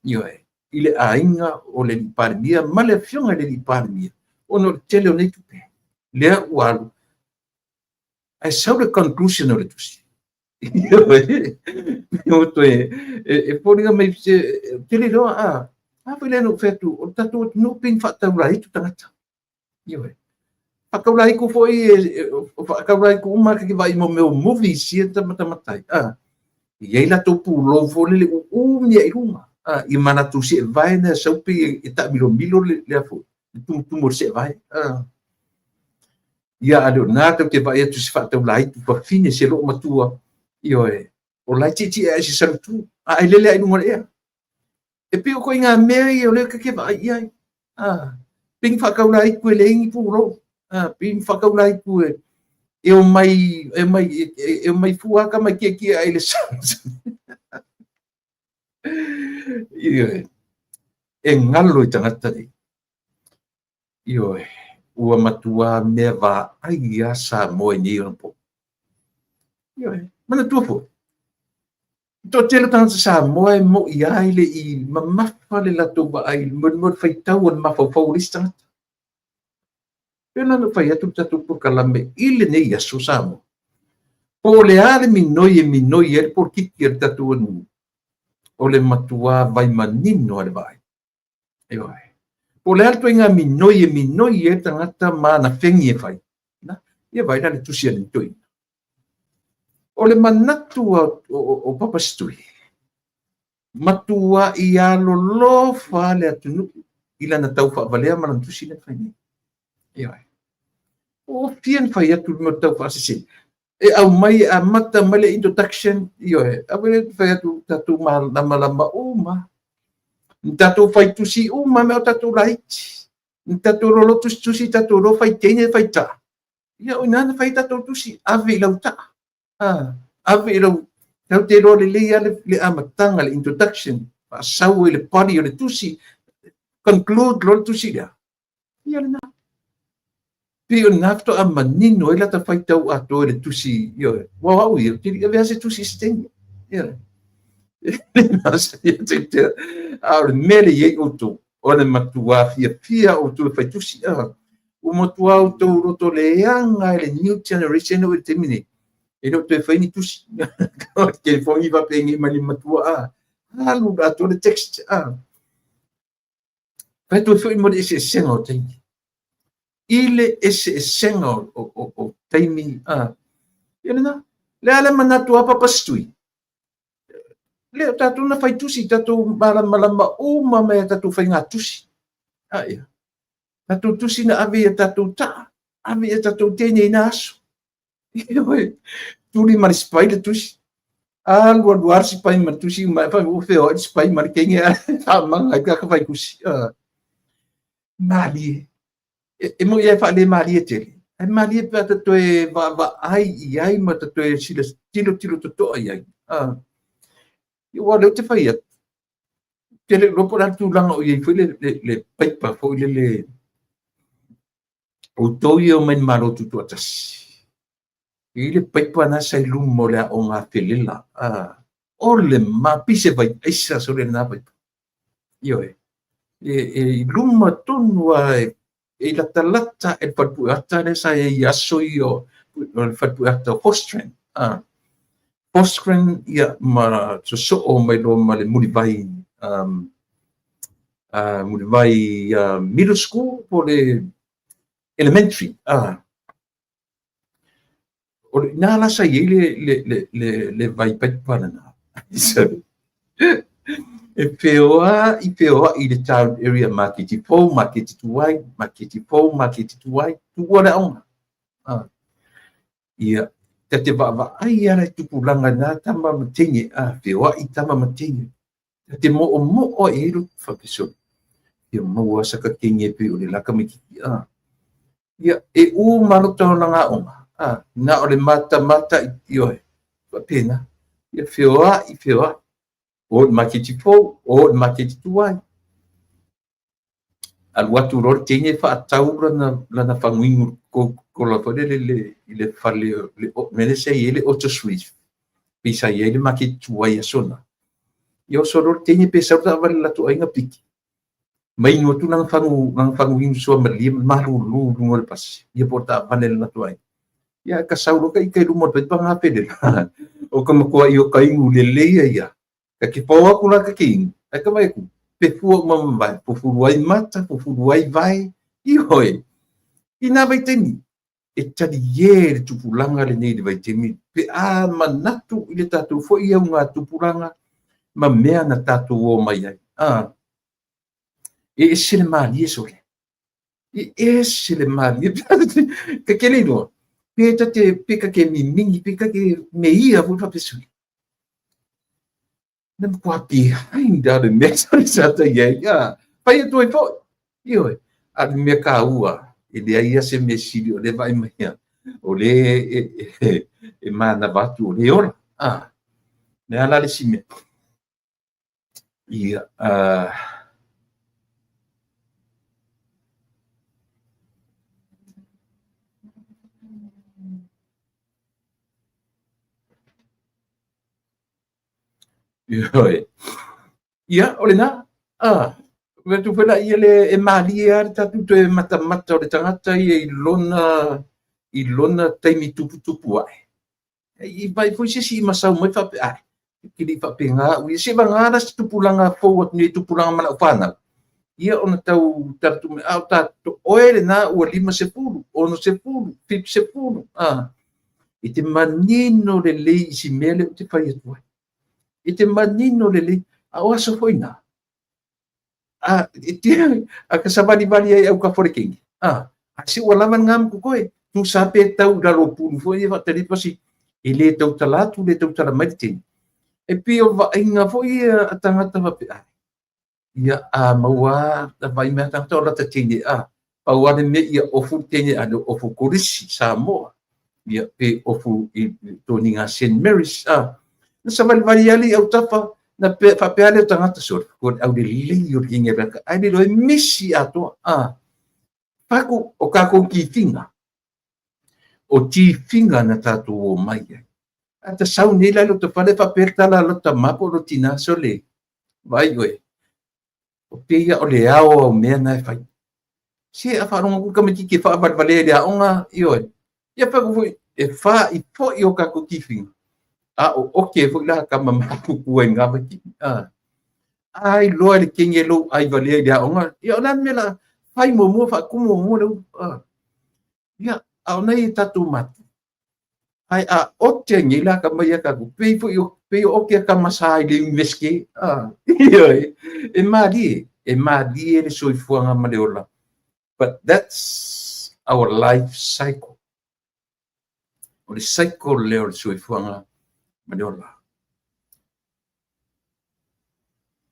Ioe. Ile ainga o le li pare mia, ma le fionga le li pare mia. Ono le tele o nei tupe. Lea ualu. Ai sau le conclusion o le tusi. Ioe. E fōringa mai tele loa Apa le no fetu o tatu no pin whakaurai tu tangata. Ioe. Whakaurai ko foi whakaurai ko umaka ki vai mo meu movie sia tamata. Iei la tō pūlo fōle le umia I hunga. I mana tu se vai na saupi e ta milo le afu. Tu se vai. Ia ado na te vai tu se whakaurai tu whafine se lo matua. Ioe. O lai titi e si salutu. Ai lele ai nunga ea. E pio ko inga mea I o leo kake vai iai. Ping whakaurai kue le ingi pūro. Ping whakaurai kue e o mai fuaka mai kia ai le sansa. E ngalo I tangata ni. Ioe. Ua matua mea va ai asa moe ni o po. Ioe. Mana tua po. To tele tangata sa moe mo iai le I mamafa le lato ba ai mo fai tau on mafau listanga. Pena no fai atu tatu por kalame ile ne yaso samo. Po le ale minoi e por kiki tatu on o le matua vai manino ale vai. Ioe. Po le alto inga minoi e tangata mana fengi e fai. Na, ia vai le tusia le toi. O le manatu o papastui. Matua I alo lo fale atunu ila na tau fa valea malantusi le fai. Ia. O fian fai atu mo tau fa sisi. E au mai a mata male introduction ioe. Avele fai atu tatu malama uma. Tatu fai tusi uma me o tatu laiti. Tatu rolo tusi tatu ro fai tene fai ta. Ia o nana fai tatu tusi ave lau ta. Ave lau tau te ro le amatanga le introduction. Sau le pari o le tusi. Conclude lo tusi dia. Ia le na. Pio nafto a manino ela ta fai tau ato le tusi io. Wow, io ti avea se tusi steng. Ia. Nasa ia te a mele ye auto. Ona matua fia o tu fai tusi. O motua auto roto le anga le new generation o te mini. E no te fai ni tusi. Ke fongi va pengi mani matua lu ato le text Fai tu fai mo ese sengo tengi. Ile ese sengo o taimi Ia na. Le ale manatu apa pastui. Le tatu na fai tusi tatu malama uma me tatu fai ngā tusi. Ia. Tatu tusi na ave tatu ta. Ave tatu tene na aso. Ia. Tuli mari spai le tusi. Luar spai mari tusi mai fai o feo spai mari kengi manga ka fai kusi. Mali. E mo ia fa le mali e tele. E mali e pata to e va ai ma to e sila tilo to ai. Io wa le te fai at. Tele lopo na tu langa o ia foi le paipa foi le o toio men malo tu atas. Ile paipa na sai lumo le o nga felela. ole mapise vai isa sore na vai io e luma tonu e la talata e fatu ata ne sa e aso io fatu ata fostren fostren ia ma so o mai lo male muli vai middle school po le elementary o na la sa ye le vai pet para na e peoa i le town area market tuai tu ora ona ia te va ai ara tu pulanga na tama matingi peoa i tama matingi te mo o e ru fa peso ia mo sa ka kinge pe o le la ka miki ia e u malo to nga ona na o le mata io fa pena ia peoa o makiti po o makiti tuai al watu ror tinge fa taura na fanguingu ko la fode le fale le mele se ele oto swift pisa ele makiti tuai sona yo so ror tinge pe sa ta val la tu ainga piki mai no tu nang fanguingu so mali malu lu ngol pas ye porta panel na tuai ya ka sauro kai lu mo pe panga pede o como ko yo kai ngu le ya ka ki paua kula ka king ka mai ku pe fu mam vai fu wai mata fu wai vai I hoi ina vai temi e tali ye tu pulanga le nei vai temi pe manatu ile tatu fo ia nga tu pulanga ma mea na tatu o mai ai e sile mali sole e sile mali ka kele no pe tate pe ka ke mi mingi pe ka ke me ia fu fa pesu nem kuapi ainda de mesa sata ya pai tu fo io a me ka ua e de aí se me silio le vai mai o le e mana batu le ora ne ala le sime ia ia ole na tu pela ia le e malia tatu te mata o le tangata i lona taimi tupu ai i vai foi si masau mai fa ki li fa penga u se bangara tu pulanga forward ni tu pulanga mana fana ia ona tau tatu me au tatu oele na u lima se pulu ono se pulu pip se pulu i te manino le le si mele te fai tu i te manino le le a oso foi na a kasabali bali ai au ka foreking si wala man ngam ku koe tu sape tau dalo pulu foi va tali pasi ele tau talatu le tau tala mai e pio va inga foi a tangata va pe ia maua ta vai me ta tola ta tingi pa wale me ia ofu tingi ano ofu kurisi sa mo ia pe ofu i toninga St. Mary's na sabali bali ali au tapa na pe fa pe ale tangata sor ko au de li o kinga ba ai de misi ato paku o ka ko ki finga o ti finga na tatu o mai ata sau ni la lo te fale fa perta la lo ta mapo lo tina sole vai oe o peia o le ao o mea na fai si a fa rongo ka miki ki fa ba vale dia onga io ia pa ko e fa I po io ka ko ki finga o okay fo la ka mama ku ku nga ba ki ai lo le kinge lo ai vale dia onga io na me la fai mo fa ku mo lo ia au nei tatu mat ai o te ngila ka mai ka ku pe o ke ka masai le inveski io e mali le soi fuanga maleola but that's our life cycle o le cycle le soi fuanga maleola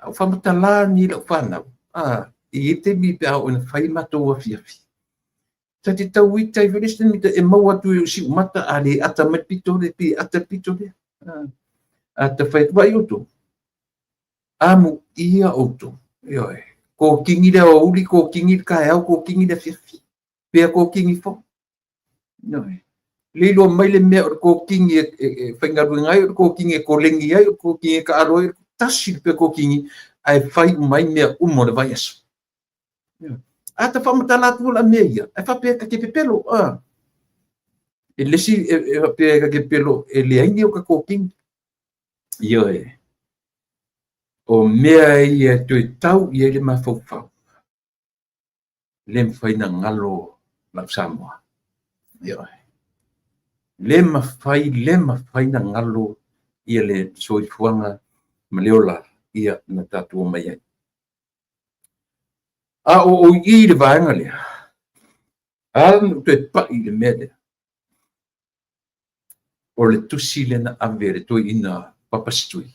au fa matala ni le fana I te mi pe au na fai mato wa fiafi ta te tau I tai velestan mi te e maua tu si umata ale ata mai pito le pi ata pito le ata fai vai uto amu ia uto ioe ko kingi le o uli ko kingi ka au ko kingi le fiafi pe ko kingi fo noi le lo mai le mea ko kingi e whaingaru ngai ko kingi ko lengi ai ko kingi ka aro tasi pe ko kingi ai whai mai mea umo le vai aso a ta whamatala tu la mea ia ai whape ka ke pepelo e lesi e whape ka ke pelo e le aingi o ka ko kingi ia o mea ia tu tau ia le mafau le mwhaina ngalo la Samoa ia le mawhai na ngalo ia le soifuanga maleola ia na tatua mai ai. A o i le vaenga lea. A te pai le mea lea. O le tusi le na ave le toi ina papastui.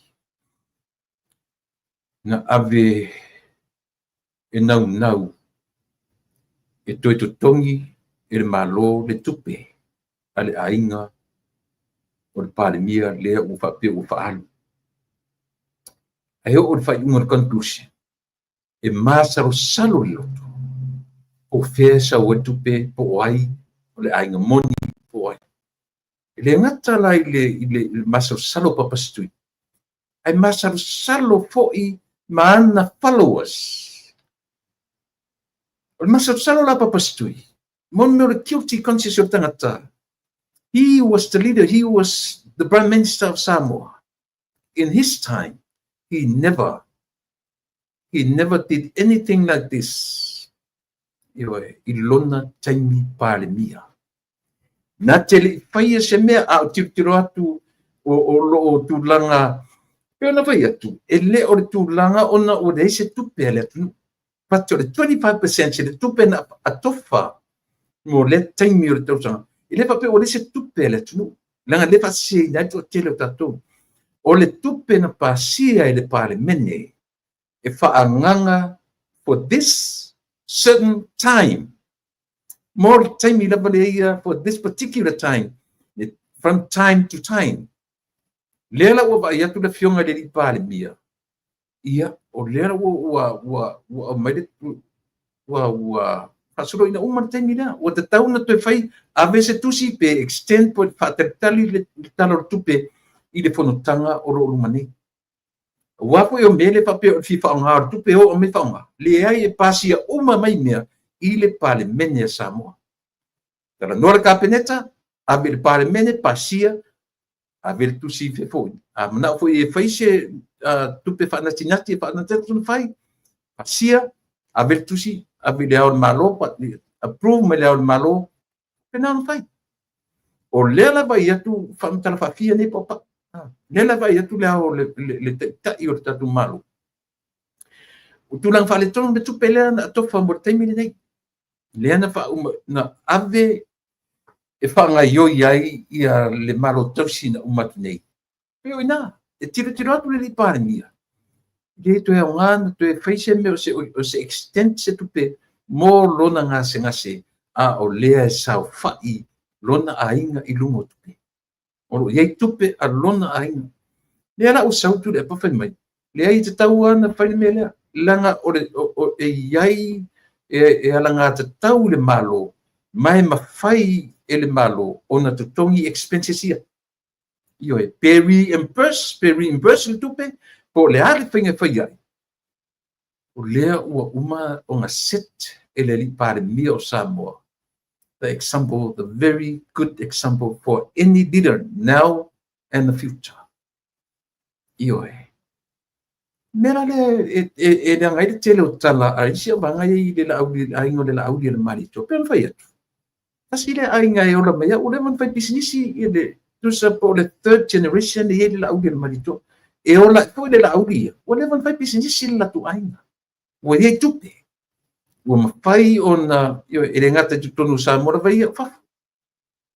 Na ave e nau e toi tutongi e le malo le tupe. Ale ainga o le palemia lea u whape u whaalu. Ai o le whai unga conclusion. E masaro salo i roto. O whea sa ua tupe po ai, o le ainga moni po ai. Le ngata lai le masaro salo papastui. Ai masaro salo foi maana followers. O le masaro salo la papastui. Mon me o le guilty conscience o tangata. He was the leader. He was the Prime Minister of Samoa. In his time, he never did anything like this. Ilona taimi palemia. Na tele faia se mea a tiro atu o tulanga. Peo na faia tu. Ele o tulanga ona o de se tupe le tu. Pato le 25% se le tupe na atofa. Mo le taimi o tau. Ele fa pe o le se tupe le tu. Langa le fa se na to tele tato. O le tupe na pasia ele pale mene. E fa anganga for this certain time. More time for this particular time. From time to time. Lela wa ia tu le fionga le pale mia. Ia o lela wa mai wa pasuro ina uma time na. O te tau na te fai a vese tusi pe extend po fa tali le talo tupe i le fonotanga o ro mani. Wapo yo mele pape o fifa nga tupe o me fanga. Le ai e pasia uma mai mea i le pale mene Samoa. Tala nora kapeneta a le pale mene pasia a ver tusi fe foi. A mana foi e faise tupe fa natinati fa natinati fai. Pasia a ver tusi a le au malo pa approve me le au malo pena no fai. O lela vai atu fa tala fa fia ne papa. Lela vai atu le au le tai o tatu malo. O tulang fa le tong be tupe le na to fa mo taimi nei. Le na fa na ave e fa nga yo ai ia le malo tosi na umatu nei. Peo ina e tiro atu le pare mia. Le to e ngana to e face me o se extent se tupe mo lona ngase a o lea sa fai lona ainga i lungo tupe. O ye tupe a lona ainga. Le ala o sautu le pa fai mai. Le ai te tau ana fai me lea. Langa o e iai e alanga te tau le malo mai mawhai e le malo ona te tongi expenses ia. Io e pe reimburse le tupe po le ale whainga whai ai. O lea ua uma o ngā set e le li pare mia o Samoa. The example, the very good example for any leader now and the future. Io e. Mera le e ngai le tele o tala a isia vanga i le la aingo le la audi le marito. Pero fai atu. Kasi le ainga e ola mea, ule man fai businessi i le tusa po le third generation i le la audi le marito. E ola po le la audi. Ule man fai businessi le la tu ainga. Ua ia tupe. Ua mawhai o na, e le ngata tonu Samoa vai ia whafu.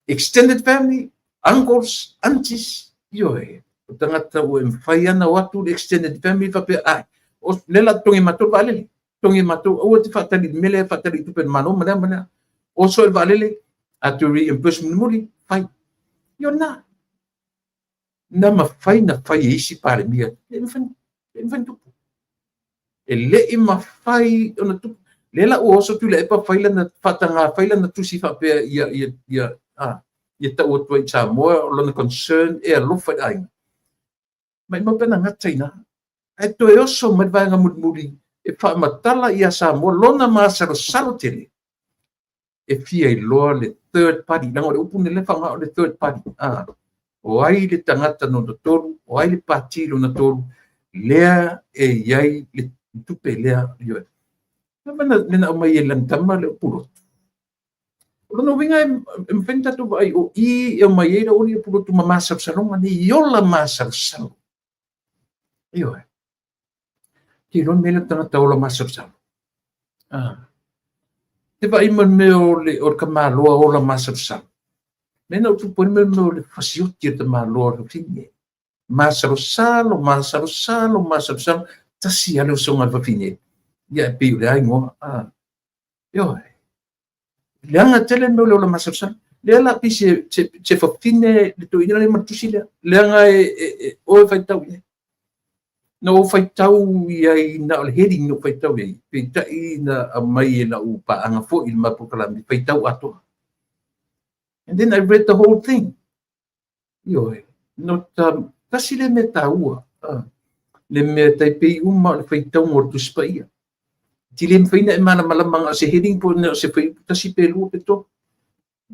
Extended family, uncles, aunties, e. O tangata ua mwhai ana watu le extended family whape ai. O lela tongi matou valele. Tongi matou, ua te whatari mele, whatari tupe mano, mana. O so e valele, atu reimbursement muri, whai. Io na. Na mawhai na whai e isi pare mia. Le mwhai tupu. E le i mawhai ona tupu. Lela o so tu le pa faila na fatanga faila na tusi fa pe ia ia ta o toi Samoa o lona concern e alofa ai mai mo pena ngataina ai toi oso mai vanga mudmudi e fa matala ia Samoa lona masaro salo tele e fia i loa le third party nang o upune le fanga o le third party o ai le tangata no toru o ai le patilo na toru lea e iai le tupe lea yo mana nena mai e lantama le pulo no vinga e mfenta tu ai o I e mai e o le pulo tu mamasa salonga ni yola masa salonga yo ti ron mele tangata o la masa salonga te vai man me o kamalo o la masa salonga Nena tu pon me no le fasio ti te malo o fine. Masaro salo tasi ale songa va fine. Ya pe le ai mo yo. Leanga tele me lo masaro salo. Le la pi se fa fine le to ina le martusile. Leanga o fai tau ye. No fai tau ia na le heading no fai tau ye. Pe ta ina mai na upa anga fo il mapukala mi fai tau ato. And then I read the whole thing. Yo, not kasi le me taua. Le me tai pe uma le fai tau ngor tu spaia. Ti le mfaina e mana malamang se heading po na se fai kasi pe lu peto.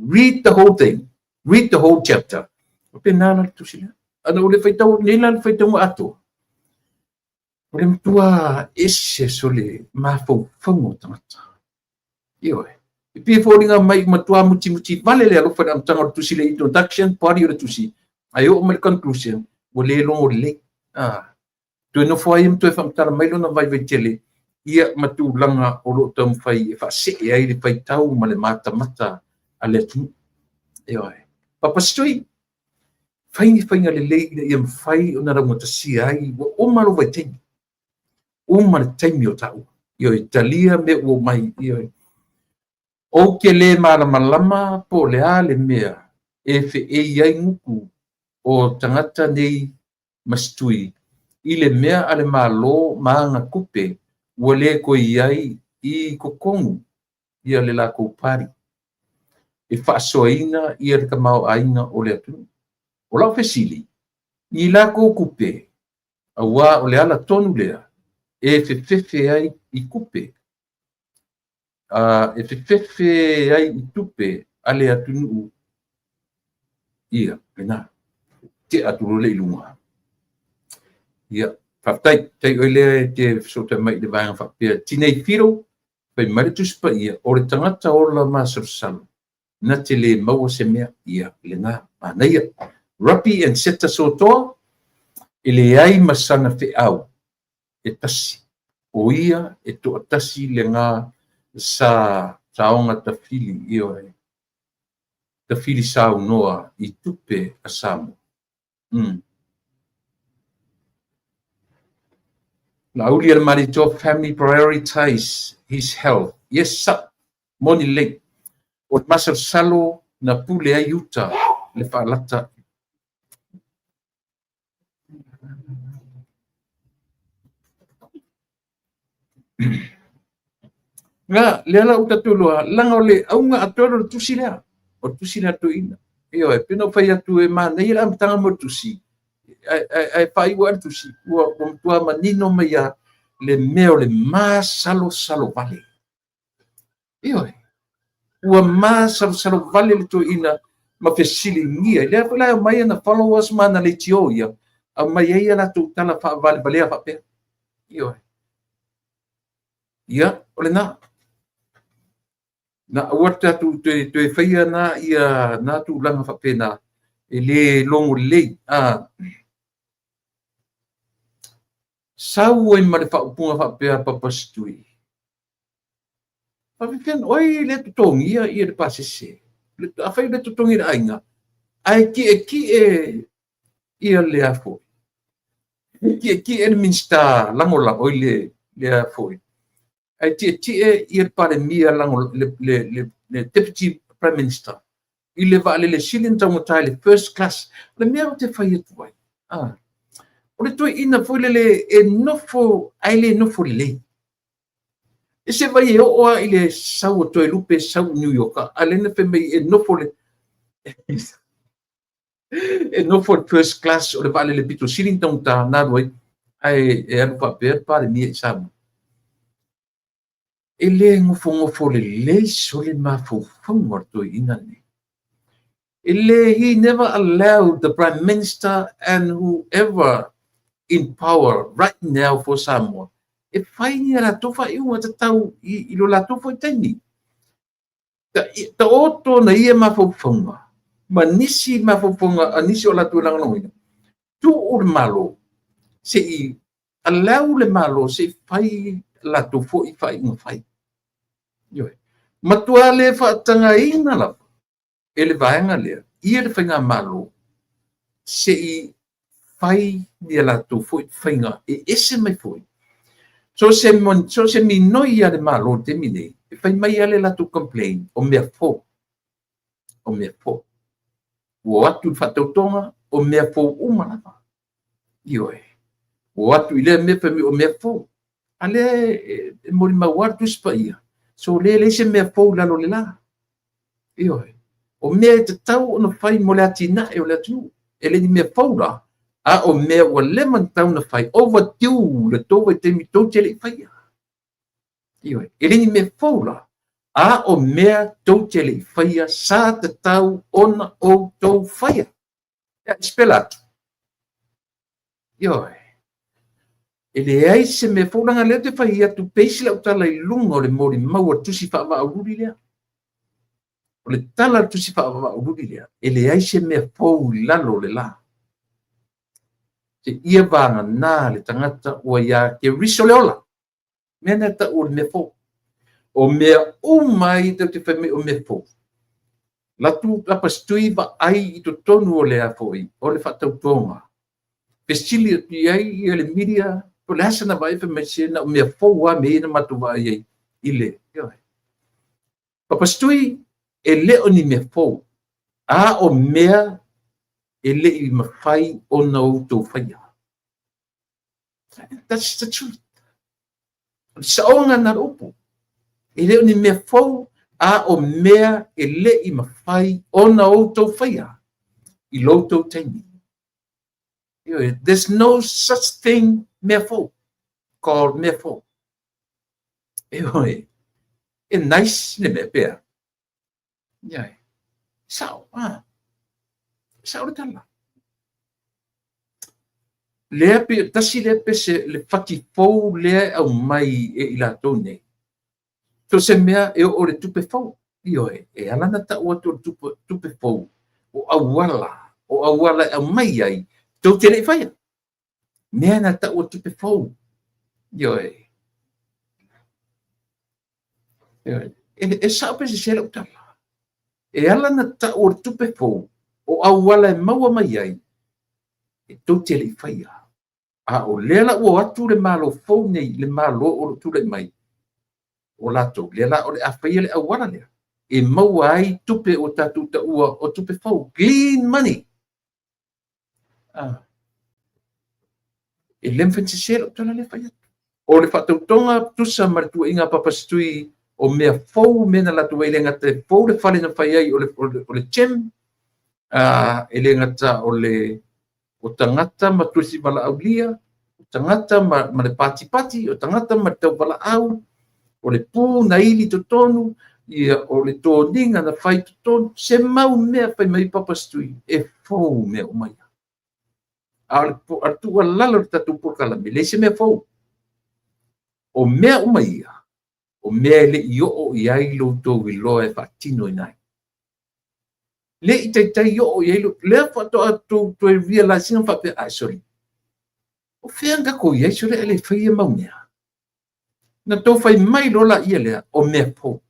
Read the whole thing. Read the whole chapter. Pe nana tu sila. Ana ule fai tau nila le fai tau ato. Ule mtua ese sole mafau fango tamata. Yo. Pe foringa mai matua muti vale le alo fai am tanga tu sila introduction party o tu si. Ayo my conclusion wole long le to no foi to fam tar mai lo na vai vetele ia matu langa o lo tam fai fa se ai le fai tau ma le mata ale tu e oi papa stoi fai le ia fai ona ra mota si ai o malo vai te o mal te mi o tau io Italia me o mai io o ke le malama po le ale mea e fe e ai nguku o tangata nei mastui i le mea ale malo maanga kupe wale ko iai I kokongu ia le lako pari e whaasoaina ia le kamau aina o le atu o lau fesili I lako kupe a wā o le ala tonu lea e fefefe ai I kupe e fefefe ai I tupe ale atu nuu ia pena te aturu le ilunga. Ia, whaftai, tei oile te sota mai le vanga whapea. Tinei whiro, pai maritus pa ia, o le tangata o la masarsalo. Na te le maua se mea, ia, le ngā, anaia. Rapi and seta sotoa, e le ai masana whi au, e tasi. O ia, e toa tasi le ngā sa taonga ta fili io e. Ta fili sa noa I tupe a samu. Lauli al marito family prioritize his health. Yes, sir. Moni late. O masar salo na pule a yuta le falata. Nga le ala uta tulua langa le aunga atoro tusila. O tusila to ina. Io e pino fai atu e mana ila tanga mo tusi. Ai fai wa tusi. Ua tua manino mai le meo le masalo salo vale. Io e. Ua masalo vale le to ina ma fesili ngia. Le apela mai na followers mana le tio ia. A mai ia na tu tala fa vale vale fa pe. Io e. Ia, ole na. Na wata tu te faia na ia na tu langa fa pe na. Ele longo le sau ai mare fa punga fa pe papa stui. Fa ken oi le tongi ia de pasese. Le afai le tongi ainga. Ai ki ia le afo. Ki el minsta langola oi le afo. Ai ti ia pare mia lango le deputy prime minister. Ile va le silin tamo tale first class. Le mea te fai tu ai. Ore toi ina foi le e nofo aile nofo le. E se vai o ile sau toi lupe sau New York. Ale na pe mai e nofo le E no for first class o le vale le pito siling tong ta na roi ai e anu pa per pare mi sa e le ngofo le so le mafofauga o toeina nei. He never allowed the Prime Minister and whoever in power right now for Samoa. E whai ni la tofa i unga tatau i lo la tofa i taini. Ta oto na ia mafofauga. Ma nisi mafofauga, a nisi o la tuilanga longa. Tu o le malo. Se i allow le malo se whai la tofo i whai unga whai. Yoe. Matua le whaatanga ina la. E le vaenga lea. Ia le whainga malo. Se i whai ni la tofo i whainga. E ese mai foi. So se mi noi ia le malo te mine. E whai mai ale la tu complain. O mea fo. O mea fo. O atu whatautonga. O mea fo umanawa. Ioe. O atu ile mea whai o mea fo. Ale e mori mawar tu spa ia. So le se mea fo lalo le la. Ioe. O mea te tau o na whai mo le atina e o le atu. E le ni mea fo la. A o mea o le man tau na whai. Over tiu le tō vai te mi tō te le whai. Ioe. E le ni mea fo la. A o mea tō te le whai. Sa te tau ona o tō whai. Ia spela atu. Ioe. E le ai se me fōranga leo te whai atu peisi lau tala i lunga o le mori maua tusi whaava aururi lea. O le tala tusi whaava aururi lea. E le ai se me fōu lalo le la. Se ia vanga nā le tangata ua ia ke riso le ola. Mena ta o le me fōu. O mea umai te whai o me fōu. Latu lapastui va ai i to tonu o le a fōi. O le whatau tonga. Pestili atu iai i le media. Po le hasa na vai pe mese na o mea fōua me ina matu vai iai i le. Papastui e leo ni mea fōu. A o mea e le i mawhai o na outou whaia. That's the truth. Sa onga na ropo. E leo ni mea fōu. A o mea e le i mawhai o na outou whaia. I loutou taini. There's no such thing mea fōu, called mea fōu. E nice ne mea pēr. Iai. Sao, sao le tala. Lea pe, tasi lea pe se le whaki fōu lea au mai e ila tōne. So se mea e o le tupe fōu. Ioe, e alana ta ua tō tupe fōu. O awala au mai ai. Tau te rei whaia. Mea na ta o tupe fōu. Ioe. E sao pe se sera utala. E ala na ta o tupe fōu. O awala e maua mai ai. E tau te rei whaia. A o lela ua atu le malo fōu nei, le malo o tu le mai. O lato, lela o le a whaia le awala lea. E maua ai tupe o tatu ta ua o tupe fōu. Clean money. E lemfen se sera utala le whaia. O le whatautonga tusa maritua inga papastui o mea fōu mena latu e le ngata e fōu le whale na whaia i o le chem. E le ngata o tangata ma tusi wala aulia. O tangata ma le pati, o tangata ma tau wala au. O le pū na ili to tonu. O le tōninga na whai to tonu. Se mau mea whai mai papastui. E fōu mea umai. Artua lalo tatu porkalame, le se mea fōu. O mea umaia, o mea le i o iai loutou i loa e whaatino i nai. Le i taitai i o iai loutou, lea whato atu to e realizing whape, sorry. O wheanga ko iai, so le ele whaia mau mea. Na tō whai mai lola ia lea, o mea fōu.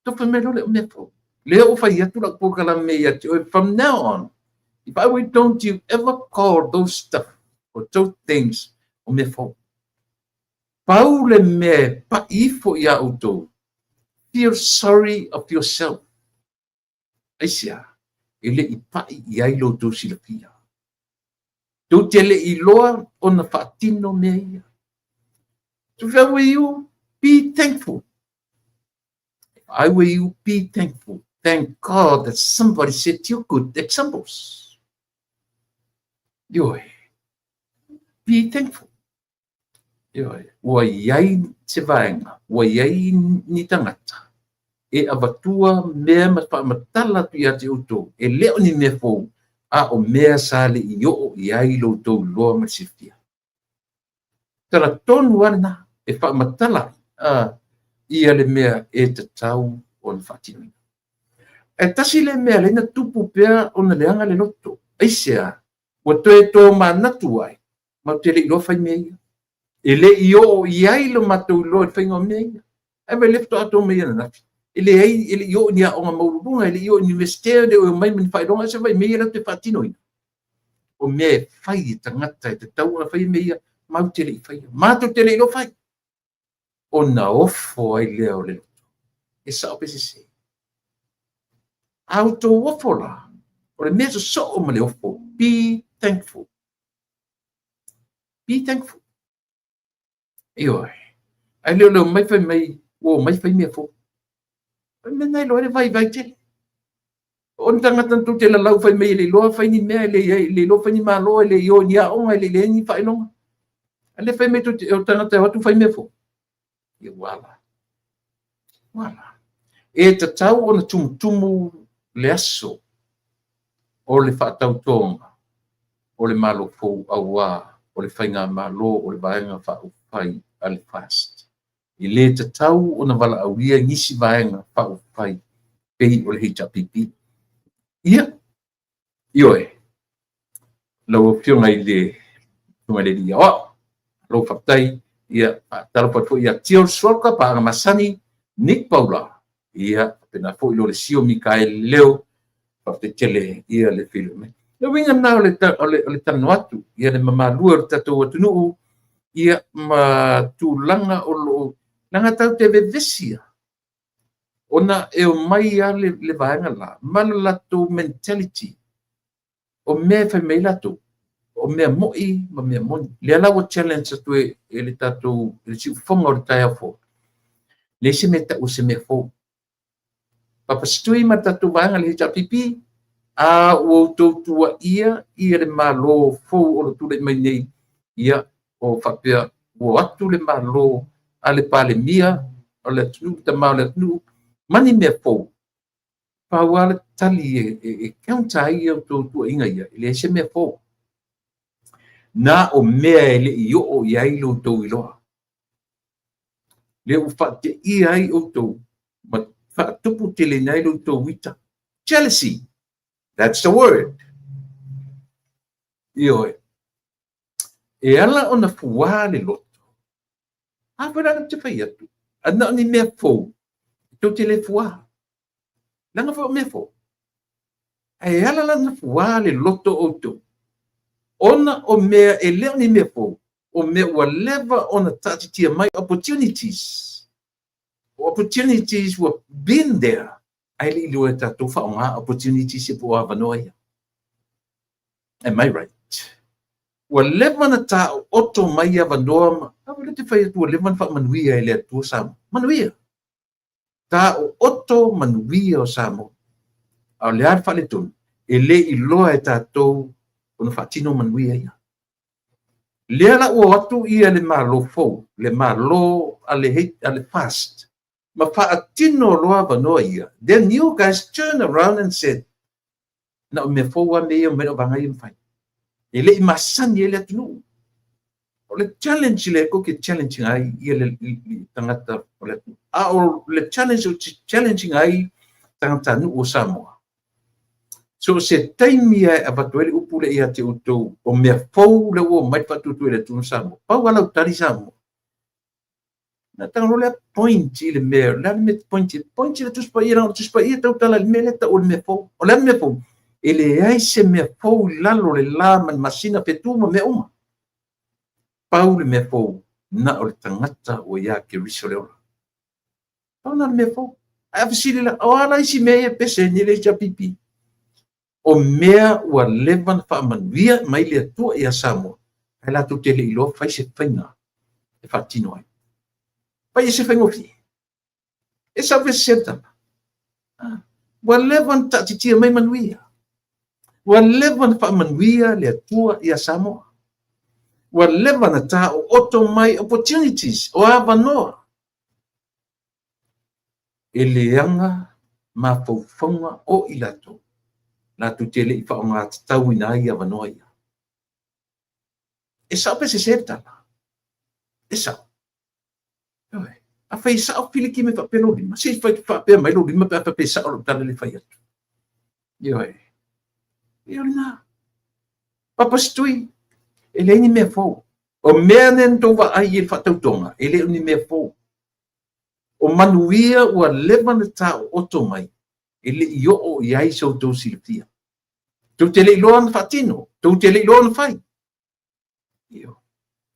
Tō whai mai lola o mea fōu. Lea o whai atu la porkalame i ati, from now on, if I were don't you ever call those stuff or those things o me fo. Paule me pa ifo ia auto. Feel sorry of yourself. Aisia, ele I pa I ai lo to silapia. Do tele I loa o na fatino me ia. So if I were you, be thankful. If I were you, be thankful. Thank God that somebody set you good examples. Yoi. Be thankful. Yoi. Ua iai te vaenga. Ua iai ni tangata. E avatua mea matala tu ia te uto. E leo ni mea fou. A o mea sale i o iai lo tau loa masifia. Tara tonu ana e whaamatala ia le mea e te tau o na whaatinu. E tasi le mea le na tupu pea o na leanga le loto. Eisea, ua toe tō manatu ai, ma te le ilo whai mea ia. E le i o iai lo matou lo e whainga mea ia. E me lefto ato mea na nafi. E le i o ni a o nga maurunga, e le i o ni mestea le o mai mani whaironga se whai mea la te whaatino ina. O mea e whai tangata e te tau na whai mea ia, mau te le i whai. Mātou te le ilo whai. O na ofo ai leo le loto. E sao pese se. Auto ofo la. O le mea so o ma le ofo. Be thankful. Be thankful. Ioi. Ai leo mai whai mai. O mai whai mea fo. Ai mea nai loa le vai te. O ni tangata tu te la lau whai mai le loa whai ni mea le loa whai ni maa loa le io ni a onga le ni whai longa. Ai le whai mai tu o tangata e watu whai mea fo. Ia wala. Wala. E te tau o na tumutumu le aso o le whaatautonga o le malo fou aua o le whainga malo o le vaenga whaupai a le fast. I le te tau o na wala auria ngisi vaenga whaupai pei o le HRPP. Ia. Ioe. Lau whionga i le tunga le lia o. Lau whaptai ia talapatu ia tio sorka pa anga masani Nick Paula. Ia pena fo ilo le sio Mikael leo pa te tele ia le filme. Le winga na le tanu atu ia le mama lua tatou atunu ia ma tulanga o lo langa tau te vevesia. Ona e o mai a le vaenga la malalato mentality o me fa me lato o me moi ma me moni le ala o challenge tu e le tatou le si fonga o taia fo le se meta o se me fo papa stui ma tatou vaenga le HRPP a o tua ia le malo fo o tu le mai nei ia o fapia o atu le malo ale pale mia o le tu ta ma le tu mani me fo pa wala tali e kaunta ia o tu inga ia le se me fo na o mea ele i o iai lo tau iloa le u fate iai o tau ma fatupu tele nai lo tau wita jealousy. That's the word. Ioe. E ala ona fuā le loto. Hawa langa te whai atu. Ana ni mea fōu. Tau te le fuā. Langa fōu mea fōu. E ala langa fuā le loto o tau. Ona o mea e leo ni mea fōu. O mea ua leva ona tatitia mai opportunities. Opportunities were been there. Ai li lua tatou whaonga opportunity se po avanoa ia. Am I right? Ua leva na ta oto mai avanoa, awa le te whai atu, ua leva na wha manuia e le atua Samoa. Manuia. Ta oto manuia o Samoa. Au le ar whale tonu, e le i loa e tatou o na whaatino manuia ia. Lea la ua atu ia le malo fou, le malo ale fast. Ma whaatino loa vanoa ia. Then you guys turned around and said, na me fōua me ia mea vanga ia mwhai. E le i masani e le atunu. O le challenge le ko ke challenging ai ia le tangata o le atunu. A o le challenging ai tangata nu o Samoa. So se taimia e avatuele upule ia te utou o mea fōu le o mai whatutu e le tunu Samoa. Pau ala utari Samoa. Na tanga le point le mea, la me point le tuspa ia tau tala le mea leta o le mea fōu. O le mea fōu. E le ai se mea fōu lalo le la man masina petu ma mea uma. Pau le mea fōu na o le tangata o ia ke riso le ora. Pau na le mea fōu. A fisili la, o ala isi mea ia pese ni le HRPP. O mea ua levan wha manuia mai le atua ia Samoa. Hai la tu tele ilo fai se whainga. E whaatino ai. Pai se whaingofi. E sa vese seta. Ua leva na taʻititia mai manuia. Ua leva na faamanuia le atua ia Samoa. Ua leva na taʻoʻoto mai opportunities o avanoa e leaga mafaufauga o i latou. Latou te leʻi faaaogātatau ina ai avanoa ia. E saʻo pese se tala. E saʻo. A fai saʻo piliki me faapelo lima. Se fai faapea mai lo lima pe a faapea saʻo lo tala le fai atu. Ioe. Ia olina. Papastui. E leʻi ni mea fou. O mea nen tou vaai i le faatautoga. E leʻi ni mea fou. O manuia ua leva na taʻoʻoto mai. E leʻi oo i ai soutou silafia. Tou te leʻi loa na faatino. Tou te leʻi loa na fai. Io.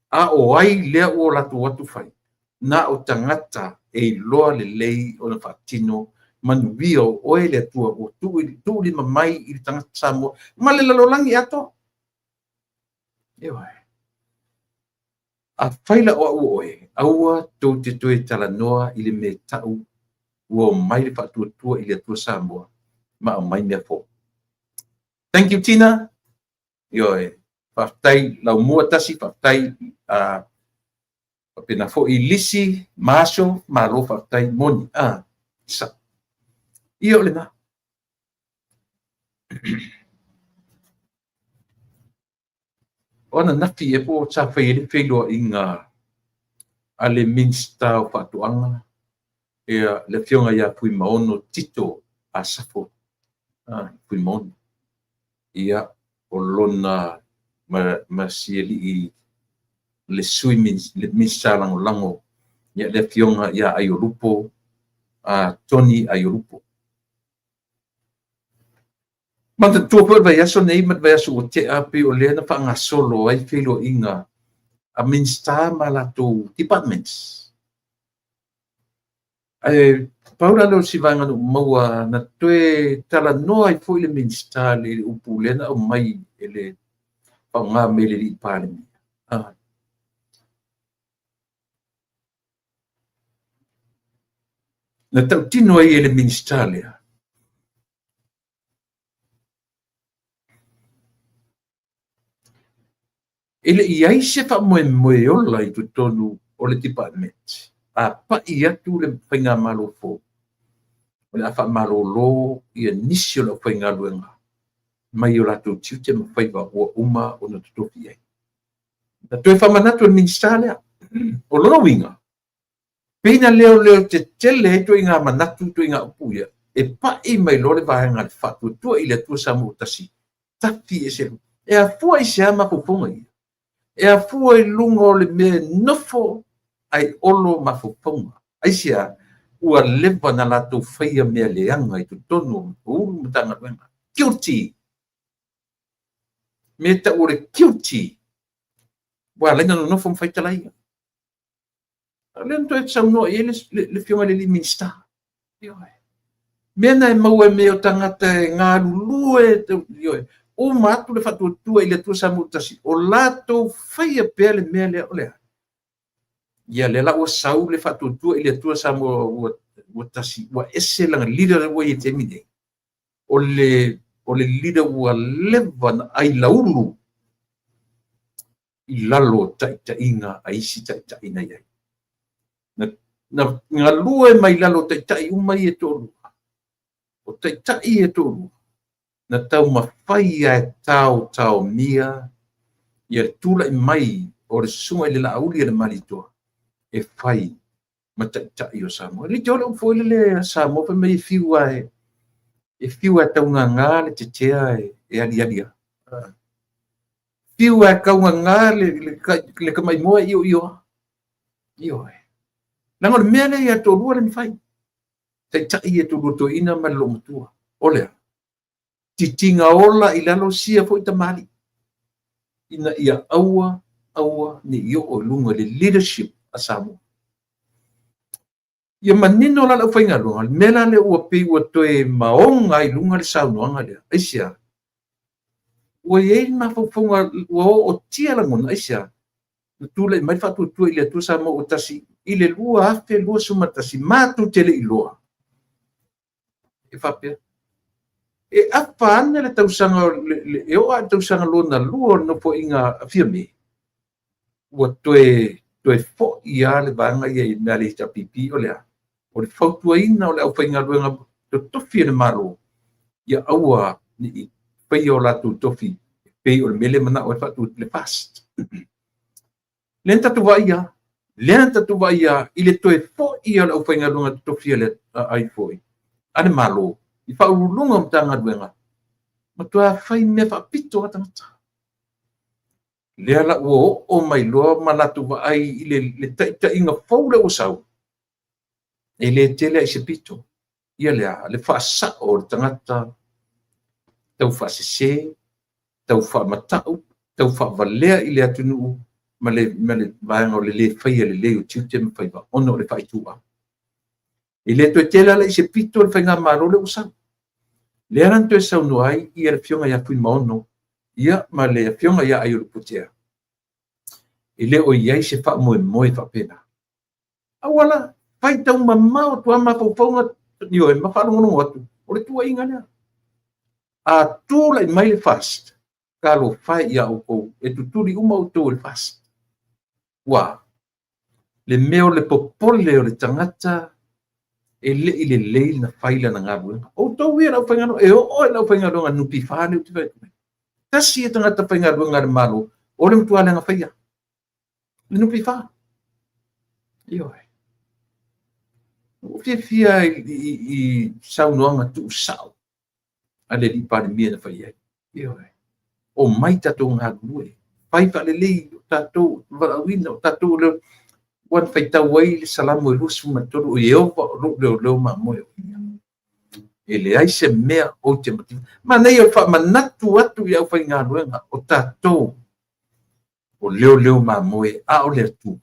A o ai lea ua latou atu fai. Na o tangata e loa lelei o na faatino manuia o oe le atua o tuʻulima mai i le tagata Samoa ma le lalolagi ato. Ioe. A faila o au oe, aua tou te toe talanoa i le me tau ua o mai le faatuatua i le atua Samoa ma o mai mea fo. Thank you, Tina. Ioe. Whaftai lau mua tasi, whaftai pena fo i lisi, maso, malo whaftai moni. Sa. Io le na. Ona nafi e po ta whai le whailua i ngā ale minsta o whatuanga. Ea le whionga ia pui maono tito a safo. Pui maono. Ia o lona ma sieli i le sui le minsta lango. Ia le whionga ia ai o lupo. Tony ai o lupo. Mata tua po vai aso nei mat vai aso o te api o le na whanga solo ai whilo inga a minsta malato departments. Ai paura lo si vanga no maua na toe tala no ai foi le minsta le upu le na o mai ele whanga me le li pale. Na tau tino ai ele minsta lea. Ele iai se fa moe ola i tu tonu o le department. Pa i atu le whainga malo fo. O le awha malo lo i a nisi o le whainga luenga. Mai o lato tiu te mawhaiwa ua uma o na tutofi ai. Na toi whamanatu o minsta lea. O lona winga. Pena leo te tele to inga manatu to inga upuia. E pa i mai lo le vahenga le whatu tua i le tua samu tasi. Tapi e se. E a fua i se ama pupunga ia. E a fua i lunga o le me nofo ai olo mafuponga. Ai sia ua leva na lato whaia mea leanga i tu tonu uru mutanga luenga. Guilty. Me ta ure guilty. Wa lenga no nofo mwhaita laia. Lento e tsau no e le whionga le li minsta. Mena e maua me o tangata e ngā lulue. O matu le whatuatua i le tua samu tasi. O lato whaia pēr le mea lea o lea. Ia le la ua sau le whatuatua i le tua samu ua tasi. Ua ese langa lida le ua i te mine. O le lida ua leva na ai laulu. I lalo taita inga a isi taita ina iai. Na ngā lua mai lalo taita i umai e tōru. O taita i e tōru. Na tau mawhai e tau mia. Ia tula i mai o le sunga i le lauri e le malitoa. E whai ma taita i o Samoa. Li tōle o fōile le Samoa pa mei whiua e. E whiua tau ngā le te tea e ali. Whiua e kau ngā le kamai moa i o. Io e. Nanga le mea le ia tōrua le mwhai. Taita i e tōrua tō ina ma lo mutua. Olea. Titinga ola i lalo sia fo i tamali. Ina ia aua ni i o lunga le leadership a Samoa. Ia manino la whainga lunga. Mela le ua pi ua toe maonga i lunga le saunoanga lea. Aisia. Ua iei mawhauwhaunga ua o tia langona. Aisia. Tula i mai whatuatua i le tua Samoa o tasi. I le lua afe lua sumatasi. Mātu tele i loa. E whapea. e apa ana le tausanga e o tausanga lona lua no po inga afia me ua toe fo ia le vanga ia na le tapipi o le o le fautuaina o le aufaiga luega totofi le malo ia aua ni pei o latu tofi pei o le mele mana o fatu le fast len tatu vai ia i le toe fo ia le aufaiga luega totofi le ai foi ane malo i faulunga mtanga luega ma toa fai me fa pito atangata le ala o mai loa malatu vai i le taʻitaʻiga fou le ua sau e le tele ai se pito ia le faasaʻo o le tagata tau faasesē tau faamataʻu tau faavalea i le atunuu ma le vaega o le lē faia lelei o tiute ma faivaono o le faaituʻau i le toe tele ala i se pito o le faigā malo le ua sau le ala na toe saunua ai ia le fioga ia fui maono ia ma le fioga ia ai o le putea i le o iai se faamoemoe faapena auala fai tau mamao tua mafaufauga io e mafaalogologo atu o le tuaiga lea a tulaʻi mai le fast kalo fai ia oukou e tutuli uma outou le fast ua le mea o le popole o le tagata e leʻi lelei na fai lana galuega outou ia laufaigaluega e o'o e laufaigaluega nupi fale o te fai tasi e tagata faigaluega le malo o le matualega faia le nupi fa io o fiafia i saunoaga tuʻusa'o a le li'i palemia na fai ai io o mai tatou galue fai fa'alelei o tatou valauina o tatou le ua na faitau ai le salamu e lusu ma tolu o Iehova o lo'u leoleo mamoe o ia e leai se mea ou te mati manai o fa'amanatu atu i aufaigaluega o tatou o leoleo mamoe a o le atua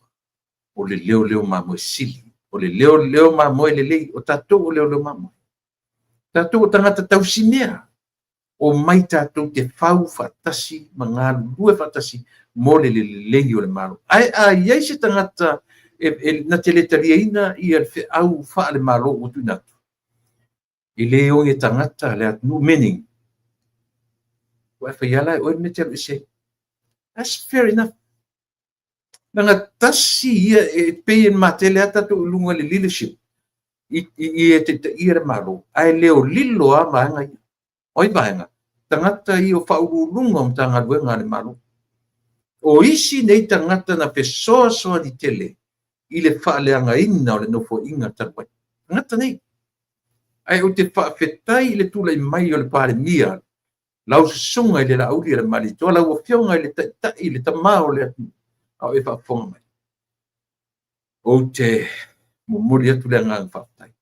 o le leoleo mamoe sili o le leoleo mamoe lelei o tatou o leoleo mamoe tatou o tagata tausinea o mai tatou te fau faatasi ma galulue faatasi mo le lelei o le malo ae aiai se tagata na te letaliaina ia le feʻau fa'a le malo ua tuina atu i lē oge tagata le atunuu meaning ua e faiala e oe me te alu ese that's fair enough langa tasi ia e pei en matele ata tatou luga le leadership i e te ia le malo ae leo lilo a vaega ia oi vaega tagata i o fa'aululuga o matagaluega le malo o isi nei tagata na fesoasoa ni tele i le fa'aleagaina o le nofoʻiga taluai tagata nei ae o te fa'afetai i le tulaʻi mai o le palemia laususuga i le la'auli a le malitoa laua fioga i le taʻitaʻi i le tamā o le atu ao e fa'afoga mai ou te momoli atu le agaga fa'afetai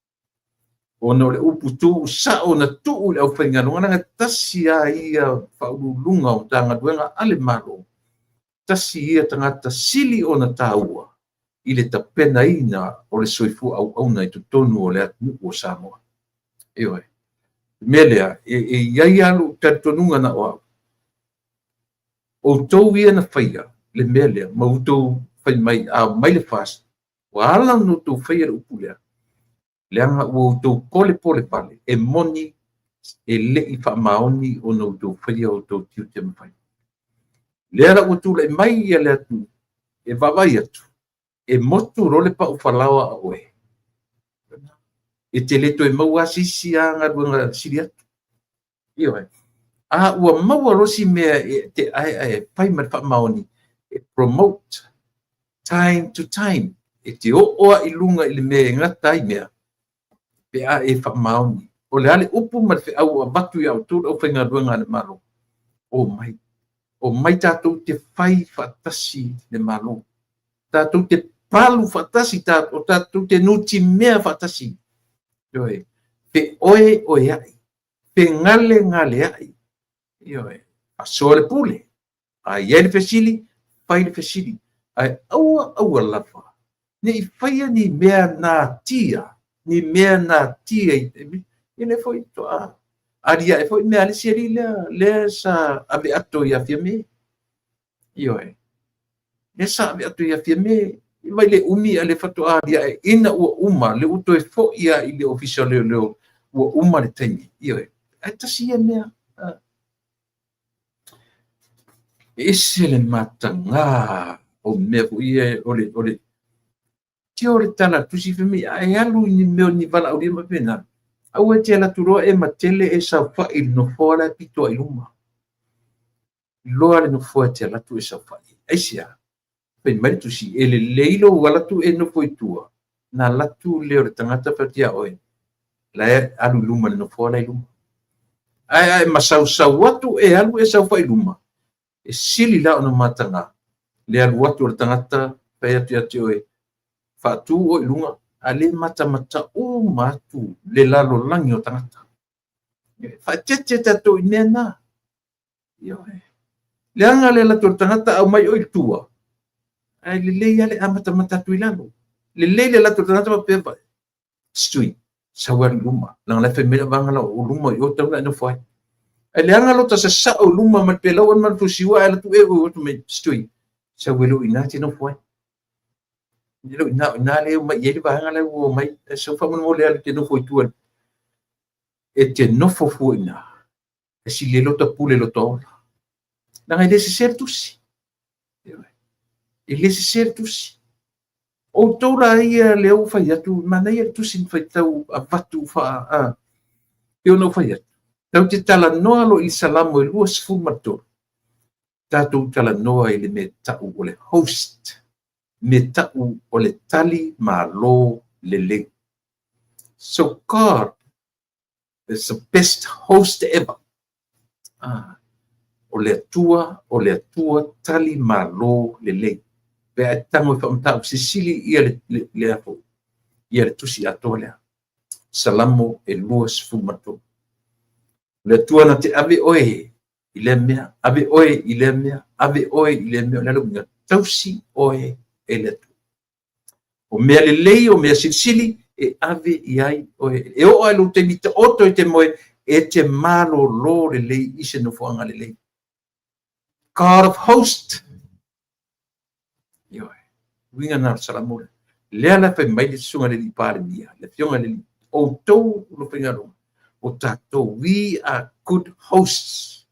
ona o le upu tu'usa'o na tu'u le ʻaufaigaluga laga tasi a ia fa'aululuga o tagaluega a le malo tasi ia tagata sili ona tāua i le tapenaina o le soifua auauna i totonu o le atunuu o Samoa ioe mea lea e iai alu talitonuga na o outou ia na faia le mea lea ma outou fai mai a mai le fast ua ala na outou faia le upu lea leaga ua outou polepole pale e moni e leʻi fa'amaoni ona outou faia outou tiute mafai lea la ua tulaʻi mai ia le atu e vavai atu e motu ro le pa'ufalaoa a oe e te leto e maua sisi a galuega sili atu ioe a ua maua rosi mea te ae fai ma le fa'amaoni e promote time to time e te o'o i luga i le mea e gata ai mea pe a e fa'amaoni o le ale upu ma le feʻau avatu i autulu ʻaufaigaluega a le malo o mai tatou te fai fa'atasi le malo tatou te palu fa'atasi o tatou te nuti mea fa'atasi ioe pe oe a'i pe ngale a'i ioe asoa le pule aiai le fesili fai le fesili ae aua lava ne'i faia ni mea na tia i le foi to'a alia e foi mea lesi ali lea sa ave ato i afia me ioe le sa ave ato i afia me i mai le umi a le fato'a alia e ina ua uma le uto e fo'i a i le ofisa leo ua uma le taimi ioe ai tasia mea ese le matanga o mea ko ia ole tio le tala tusi femi ai alu ni meo ni vala o lima pena au e te ala turoa e matele e sa fai no fora pito ai luma loa le no fora te ala tu e sa fai ai sia pe mai tusi ele leilo wala tu e no foi tua na latu leo le tangata fatia oi la alu luma le no fora ai luma ai masau sau watu e alu e sa fai luma e sili la ona matanga le alu watu le tangata pe ati oi fatu o ilunga ale mata o matu le lalo langi o tangata fa tete tato inena yo le anga le lato tangata au mai o tua ai le le ale mata tu ilalo le lato tangata pe stui sawar luma lang la femela bangala o luma yo tanga no foi ai le anga lo ta sa o luma ma pe lawan man fusiwa ala tu e o tu me stui sawelo inati no foi na le mai ele vai ngala o mai so fa mo le ale no foi tua e te no fo fuina e si le lota pule lo to na ngai desi certusi e le certusi o tola ia le o fa tu mana ia tu sin fa tau a vatu fa eu no fa ia tau te tala noa lo i salamo e luas fu mato tatu tala noa ele me tau o le host me tau o le tali ma lo le so God is the best host ever o le tua tali ma lo le pe a tango fa mtau sisili ia le apo ia le tusi atolea salamo e luas fu mato le tua na te ave oe ile mea ave oe ile mea ave oe ile mea la lunga tausi oe ele o mea lei o mea sili e ave iai oe e o alu te mita oto te moe e te malo lo le lei ise no fuanga le lei God of host yo winga na salamore le ala pe mai le sunga le pare mia le fionga le o tou lo pengaro o tato we are good hosts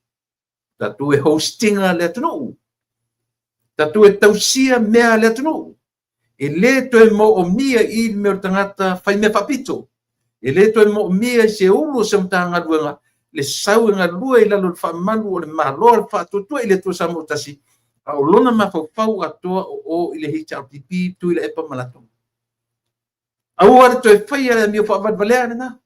tato e hosting le tno tato e tausia mea le tno e le to e mo o mia i me tangata fai me papito e le to e mo mia se ulo se mtanga luenga le sauenga lua i lalo fa malu o le malo fa to ile to sa mo tasi o lona ma fau atoa o ile hita pipi tu ile epa malato au ar to e fai ala mi fa valea na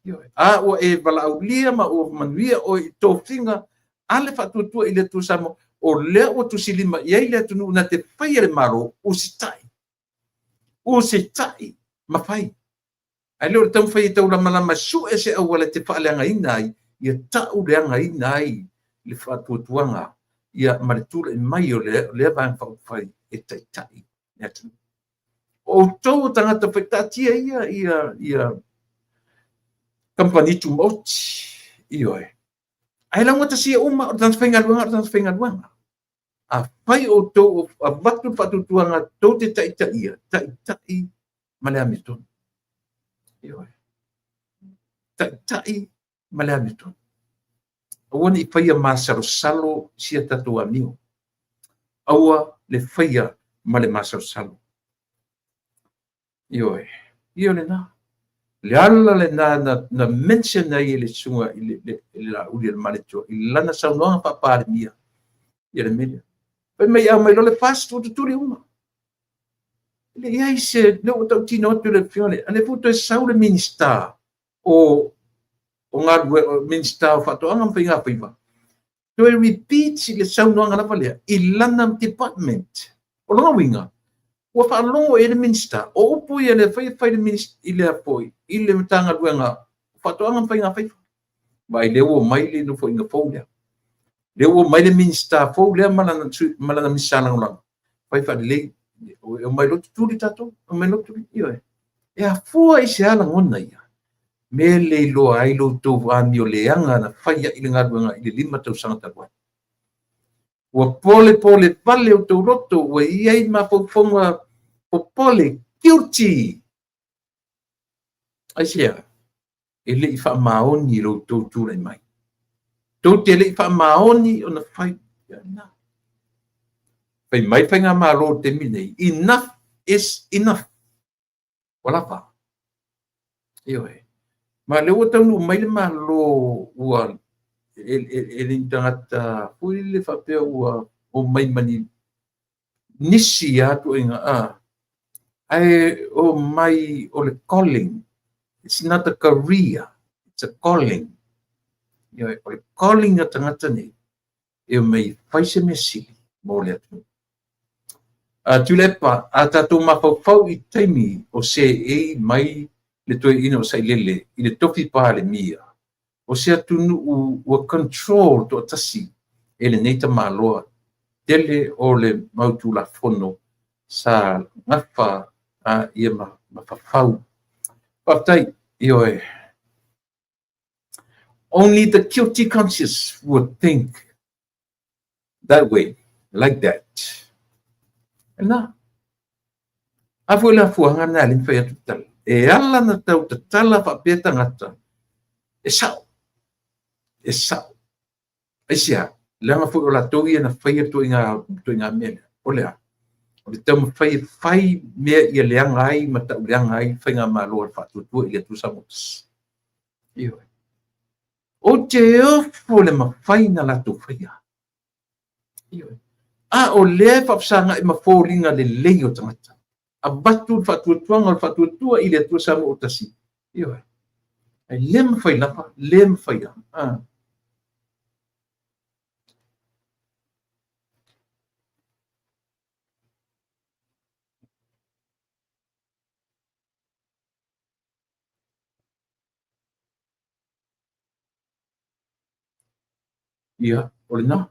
yo o e vala ulia ma o manuia o to finga ale fa tu ile to sa mo o le o tu silima ia ile tu na te fai le maro o se tai ma fai ai le tam fai tau la mala masu e se awala te fa le anga ia tau le anga inai le fa tuanga ia maritura e mai o le van fai e tai o tau tangata whaitatia ia kampani tu mauti io ai la ngata sia uma o transfenga luanga a pai o tau a vatu whatutuanga tau te tai male amiton io tai male amiton Awan i whaia masaro salo sia tatu amio. Awa le whaia ma le masaro salo. Ioe le na. Le ala le na mention na i le sunga i le uli le maletua. I lana saunoanga papare mia. Ia le melia. Pai mai au mai lo le fast o tuturi uma. Le iai se le o tau tino atu le fione. Ane puto e sau le minista o ngā minsta o whatoanga mwhinga whiwa. To e repeat si le saunoanga na whalea, i lana department, o longa winga, ua whaalongo e le minsta, o upo i le whai le minsta i le apoi, i le mtanga luenga, whatoanga mwhinga whiwa. Vai le ua mai le no whainga whaulea. Le ua mai le minsta whaulea malana misalang langa. Whai whale le, o mai lotu turi tato, o mai lotu turi, ioe. E a fua i se ala ngona ia. Me le loa ai lo tō wāmi o le anga na whaia i le ngaruanga i le 5 tau sangata koe. Ua pole pale o tō roto, ua iai ma pauponga o pole, guilty. Ai sea, ele i whaamaoni i loutou tūrei mai. Tau te le i whaamaoni o na whai. Na. Whai mai whai ngā mālo te minei. Enough is enough. Wala pa. Io e. Ma le o tau mai le mālo ua ele tangata pui le whapea ua o mai mani nisi atu inga ai o mai o le calling. It's not a career, it's a calling. Io e o le calling a tangata nei e o mai whaise me sili mo le atu. Tulepa a tātou mawhau i taimi o se e mai le toi ina o sai lele i le tofi pā le mia. O se atunu ua control to atasi e le neita māloa tele o le mautu la fono sa ngafa ia mawhau. Patai, io e. Only the guilty conscious would think that way, like that. Na. Afu la fuanga na lin fa yatu tal. E ala na tau ta tala fa peta ngata. E sao. E sao. E sia. Langa fu la togi na fa yatu inga mele. Olea. O le tau fai mea ia leanga ai mata leanga ai fa inga malo fa tu ia tu samus. Io. O te ofo le mawhai na la tu faya. Io. O le whapsanga i mawhoringa le lei o tangata. A batu whatuatuanga o whatuatua i le atua sama o tasi. Io. E le mawhai lapa, le mawhai. Ia, ole na.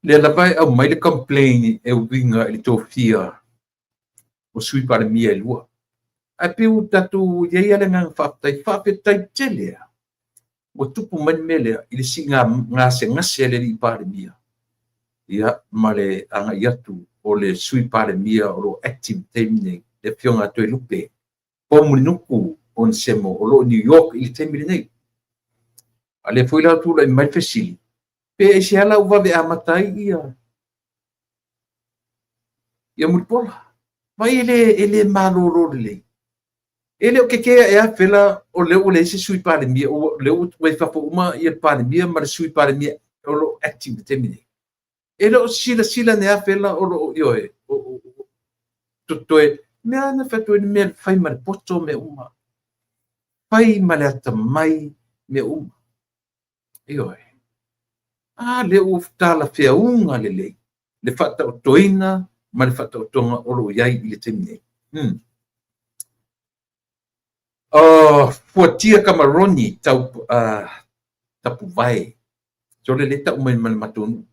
Le lapai au mai le complain e winga i tō fia o sui para mia i lua. A piu tatu iei ale ngang whaptai telea. O tupu mani mele i le si ngā se ngase ale i para mia. Ia, ma le anga iatu o le sui para mia o lo active temine le fionga toi lupe. Po munuku on semo o lo New York i le temine nei. Ale foi la tula i mai fesili. Pe e se ala uwa ve amatai ia mulpola. Mai ele maloro le. Ele o kekea e a fela o leo le se sui pale mia o leo wei fapo uma i el pale mia ma le sui pale mia o lo active temine. Ele o sila ne a fela o lo ioe o tutoe mea na fetoe ni mea fai ma le poto me uma. Fai ma le ata mai me uma. Ioe. Le o tala fea unga le lei. Le fata o toina, ma le fata o tonga oro iai i le temine. Fuatia kamaroni tapu vai. So le leta umai matonu.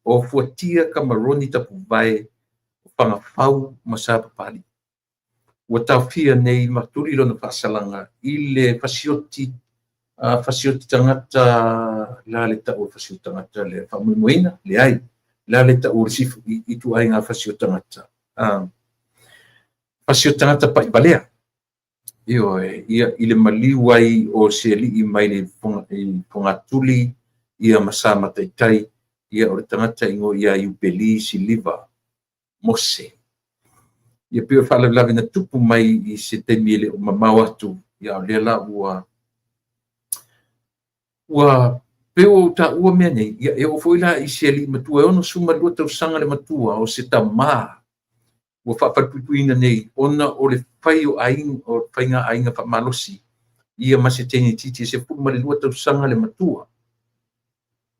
O fuatia kamaroni tapu vai o whangawhau masapa pali. Ua tau fia nei maturi lona whasalanga i le fasioti tangata la le ta o fasioti tangata le whamuimuina le ai la le ta o sifu i tu ai ngā fasioti tangata pa i balea io ia i le maliwai o se li i mai le pongatuli ia masama taitai ia o le tangata ingo ia i upeli si liva mose ia pio whalaulawi na tupu mai i se teimiele o mamau atu ia o lela ua peo ta ua mea nei, ia o foila i se li matua, ono suma lua tau sanga le matua, o se ta maa, ua whapatupuina nei, ona o le whai o whainga ainga whamalosi, ia ma se teni titi, se puma le lua tau sanga le matua,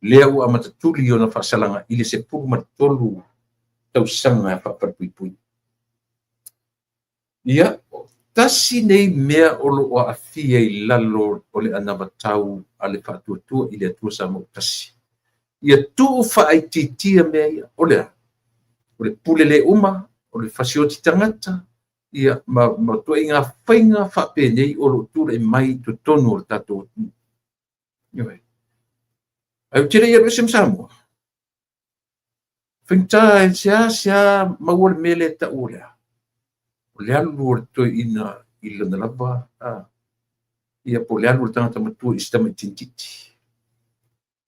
lea ua matatuli ona whasalanga, ili se puma tolu tau sanga whapatupui. Ia, tasi nei mea olo o afia i lalo o le anawatau a le whatuatua i le atua sa mo tasi. Ia tuu whaititia mea ia, o le pule le uma, o le fasioti tangata, ia ma tua i ngā whainga whape nei olo tura i mai to tonu o le tato. Ioi. Au tira ia rwesem Samoa. Whaingta e sia maua le mele ta ulea. le alu o le toi ina i lana lava ia po le alu o le tangata matua i stama i tintiti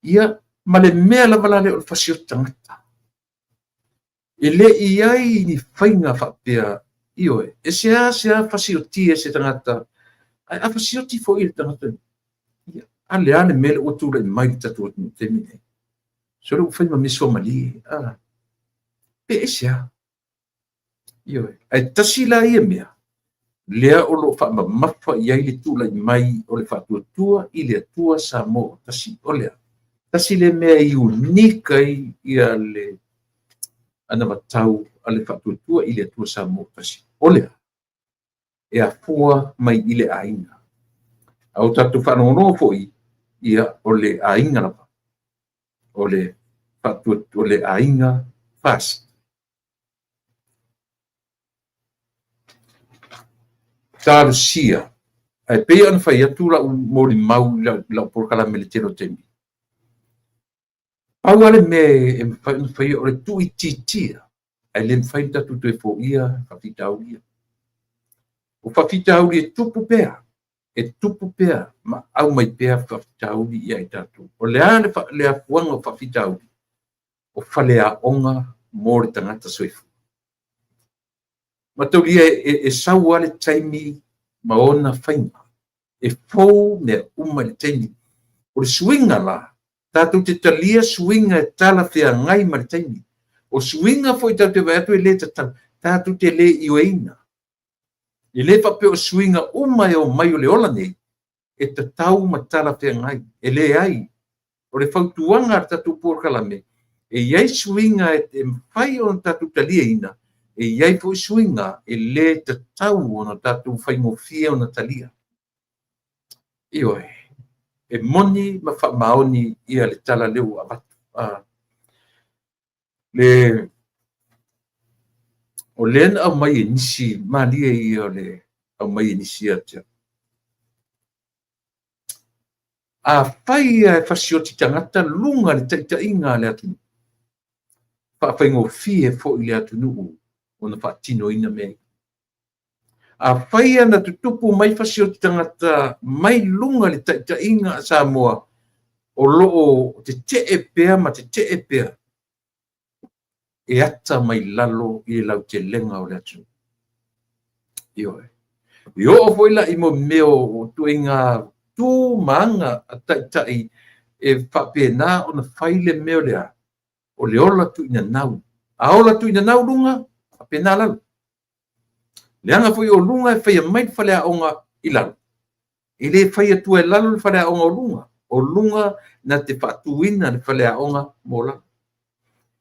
ia ma le mea lava la le o le fasio tangata e le iai ni whainga whapea ioe e sea fasio tia se tangata a fasio ti fo i le tangata ia ale mele o tu le mai tatu o temine so le whainga miso mali pe e sea ioe ai tasi la ia mea lea o lo whaamamafa i ai le tula i mai o le whatuatua i le atua sa mo tasi o lea tasi le mea i unika ia le ana matau a le whatuatua i le atua sa mo tasi o lea e a fua mai i le ainga au tatu whanongo foi ia o le ainga lapa o le whatuatua o le ainga fast tarusia ai pe ana fai atu la mo li mau la por kala militero temi au ale me fai o le tu ititia ai le fai tatu te fo ia fafitau ia o fafitau ia tupu pea ma au mai pea fafitau ia i tatu o le afuanga o fafitau o fale a onga mo le tangata soifu Mataulia e sau ale taimi ma ona whainga. E fou ne uma le taimi. O le suinga la, tātou te talia suinga e tala whea ngai ma le taimi. O suinga foi tātou vai atu e le tātou te le i oeina. I le whape o suinga uma e o mai o le ola nei, e ta tau ma tala whea ngai. E le ai. O le whautuanga ar tātou pōrkalame. E iai suinga e mwhai o tātou talia ina. E iai fo suinga e le te tau ona tātou whaingofia ona talia. Ioe, e moni ma whamaoni ia le tala leu abatu. O lena au mai e nisi, malia ia le au mai e nisi atia. A whai e whasioti tangata lunga le taitainga le atu. Whaingofia fo i le atu nuu. Ona whaatino ina mei. A whaia na tutupu mai whasio tangata mai lunga le taitainga a Samoa o loo te te pea ma te te pea. E ata mai lalo i lau te lenga o le atu. Ioe. Io o foila i mo meo o tuinga tu maanga a taitai e whapena o na whaile meo lea. O le ola tu ina nau. A ola tu ina nau lunga. Pena lalu. Leanga foi o lunga e whaia mai whalea onga i lalu. I le whaia tua e lalu whalea onga o lunga. O lunga na te whaatuina le whalea onga mo lalu.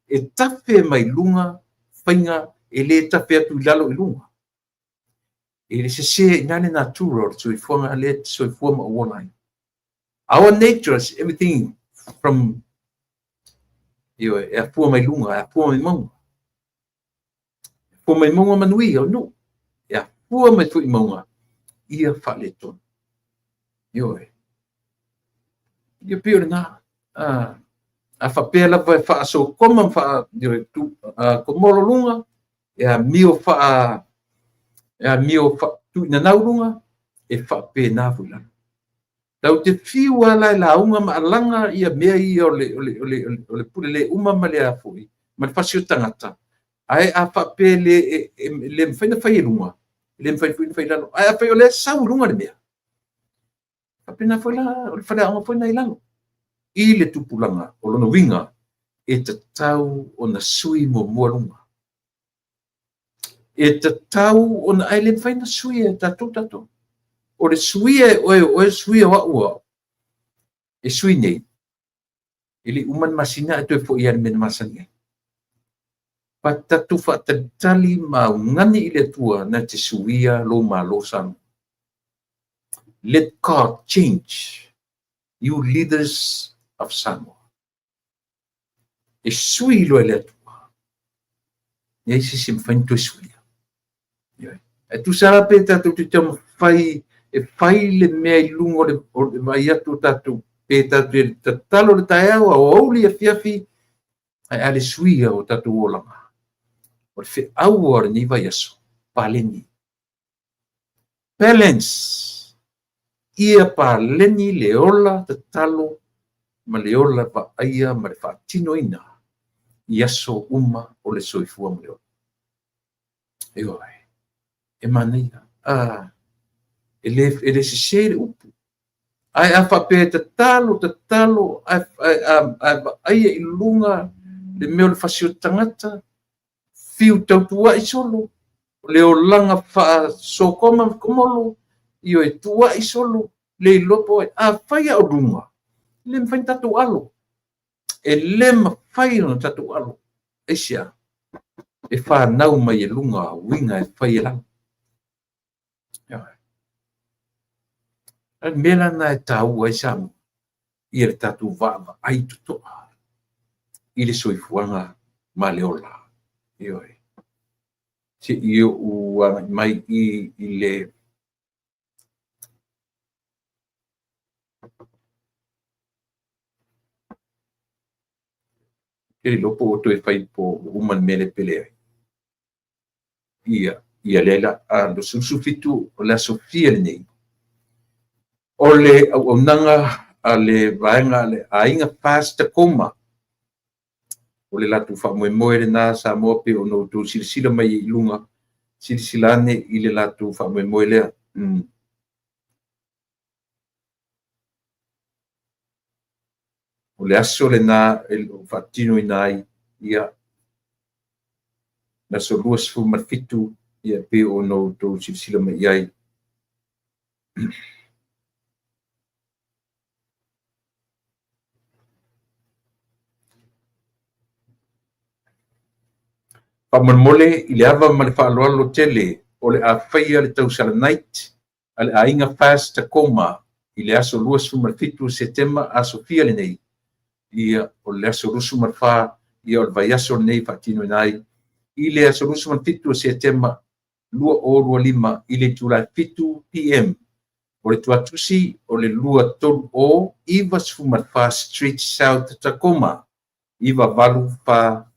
E tafe mai lunga whainga e le tafe atu i lalu i lunga. E le se inane natura o soifuanga le soifuama o wanai. Our nature is everything from e a fua mai lunga, e a fua mai maunga. Fua mai maunga manui o nu. E a fua mai tui maunga. Ia whale ton. Ioe. Ia pio na. A whapea lava e wha so koma wha komoro lunga. E a mio tui na naurunga. E whape na fulana. Tau te whiua lai la unga ma alanga ia mea ia o le pule le uma ma le a fui. Ma le whasio tangata. Ai a whape le mwhaina whai runga. Le mwhaina lalo. Ai a whai o le sau runga le mea. Whape na whai la, o le whare anga whaina i lalo. I le tupulanga o lono winga e te tau o na sui mo mua runga. E te tau o na ai le mwhaina sui e tatou. O le suia o suia wa ua e sui nei ili uman masina atu e fo ia men masani patatu fa tali ma ngani ile tua na te suia lo malo san. Let God change you leaders of Samoa. E sui lo ele tua e si sim fanto suia e tu sara pe tatu te tamo fai e fai le mea i lungo le mai atu tatu pe tatu e tatalo le taeau a ouli a fiafi ai ale suia o tatu olanga o le fe au o ni vai aso paleni balance ia paleni le ola tatalo ma le ola va'aia ma le fa'atinoina i aso uma o le soifua ma le ola. Ioe, e manaia, e le sesei le upu. Ai a whapea tatalo, ai va'aia i lunga le meo le fasio tangata, fiu tautua i solo, le o langa wha sokoma komolo, io e tua i solo, le lopo e a whaia o runga, le mwhain tatu alo, e le mawhai no tatu alo, e sia, e whanau mai e lunga, winga e whaia lang. Ai mela na e tau ai samu, i le tatu vava ai tutoa, i le soifuanga ma le ola, io e. Se io ua mai i le e lopo o toi fai po uman mele pele ia lela a lo sufitu o la sofia nei o le o nanga a le vaenga le ainga pasta koma o le latu fa mo le na sa mo pe o no tu silsila mai i lunga silsilane i le latu fa mo le o le aso le na el fatino inai ia na so luas fu marfitu ia pe o no tu silsila mai ai Whamanmole i le awa ma le whaaloalo tele o le a whaia le tausala night a le ainga fast ta koma i le aso luas fu marfitu setema a Sofia le nei ia o le aso rusu marfa ia o le vai aso nei whaatino nai i le aso rusu marfitu setema lua o rua lima i le July 5 PM o le tuatusi o le lua tolu o iwa fu marfa Street South Tacoma iwa valu fa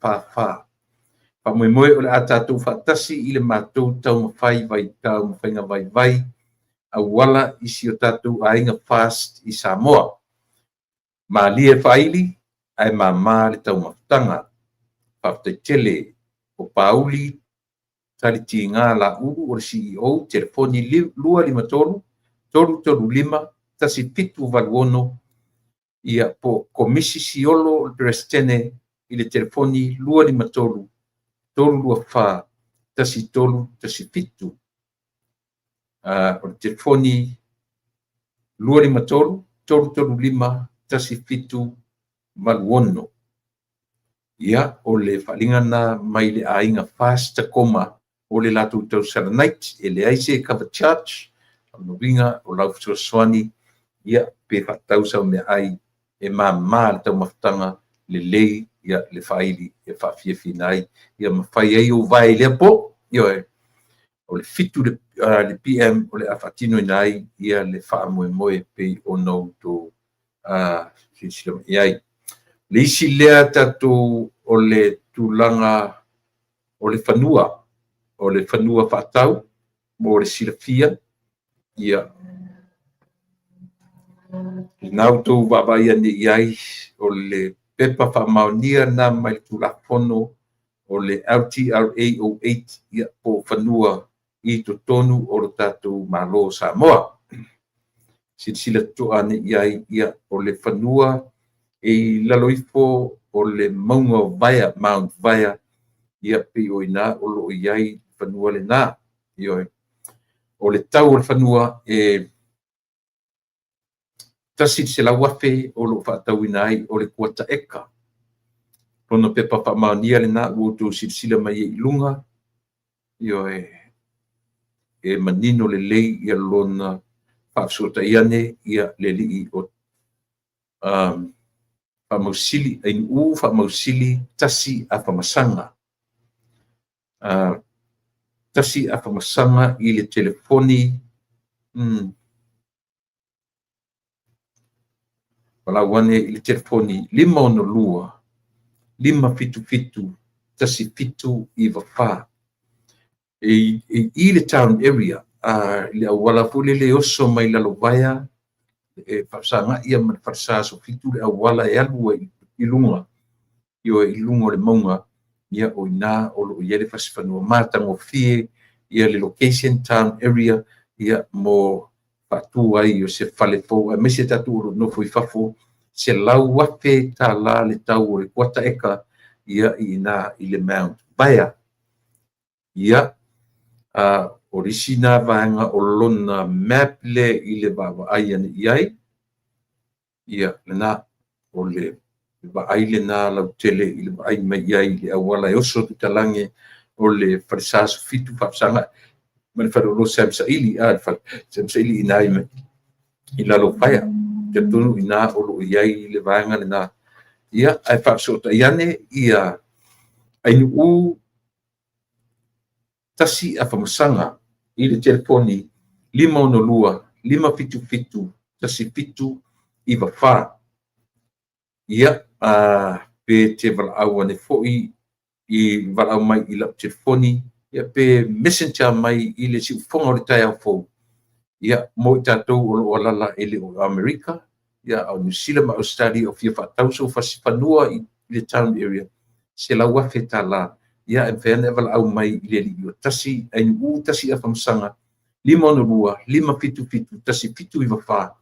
Pamoemoe o le a tātou whaatasi i le mātou tau mawhai vai tau mawhainga vai a wala isi o tātou ainga fast i Samoa. Ma lia whaili ai mā le tau mawhtanga. Whaftai tele o Pauli taliti ngā la uru o le CEO telefoni lua lima tolu lima tasi pitu valuono ia po komisi siolo o le prestene i le telefoni lua lima tolu lua wha, tasi tolu, tasi pitu. O le telefoni lua lima tolu lima, tasi pitu, maluono. Ia, o le whalingana mai le ainga fast koma o le latu tausara night, e le aise cover charge, no winga o lau swani, ia, pe whatausa me ai, e mā le tau maftanga, le lei, ia le whaili e whawhiawhi nai, ia mawhai ei o vai lea po, ia o le fitu le PM o le awhatino nai, ia le whaamoe pei o nou tō silsilama iai. Le isi lea tatou o le tūlanga o le whanua whaatau, mo le silafia, ia nau tō wawaia ni iai o le pepa whamaunia na mai tulafono o le LTRA 08 ia po whanua i to tonu o le tātou malo Samoa. Sila toa ne iai ia o le whanua e laloifo o le maunga vaya, Mount Vaya, ia pe o ina o lo iai whanua le nā. O le tau o le whanua e tasi se la wafe o lo whaatau inai o le kuata eka. Pono pepa whamaunia le nā uoto silsila mai e ilunga. E manino le lei ia lona whaafsota iane ia le li o whamausili, ein whamausili tasi a whamasanga. Tasi a whamasanga i le telefoni Palauane i le telefoni 5 5 tasi fitu i wawha. I le town area, le awala fu le oso mai la lovaya fasanga ia man farsa so fitu le awala e alu i lunga io i lunga le maunga ia o ina o lo ia le fasifanu mata ngo fie ia le location town area ia mo patu ai o se fale fo a mese tatu no foi fafo se lau wafe ta la le tau o kota eka ia ina i le mount baya ia origina vanga o lona map le i le baba ai ana iai ia lana o le ba ai le na la tele i le ai mai iai le awala e oso tu talange o le farsas fitu fapsanga man fa lo samsa ili samsa ili inai me i la lo paia te tunu ina o lo iai le vanga le na ia ai fa so ta iane ia ai u tasi a famasanga i le telefoni 512 tasi fitu i fa ia pe te valau ane foi i valau mai i la telefoni ia pe messenger mai i le siufonga o le tai au fou ia mo i tatou o lo alala e le o Amerika ia au New Zealand ma Australia o fia whatauso fasifanua i le town area se lau afe ta la ia e whena e valau mai i le li o tasi ai u tasi a whamsanga 512 tasi fitu i wawha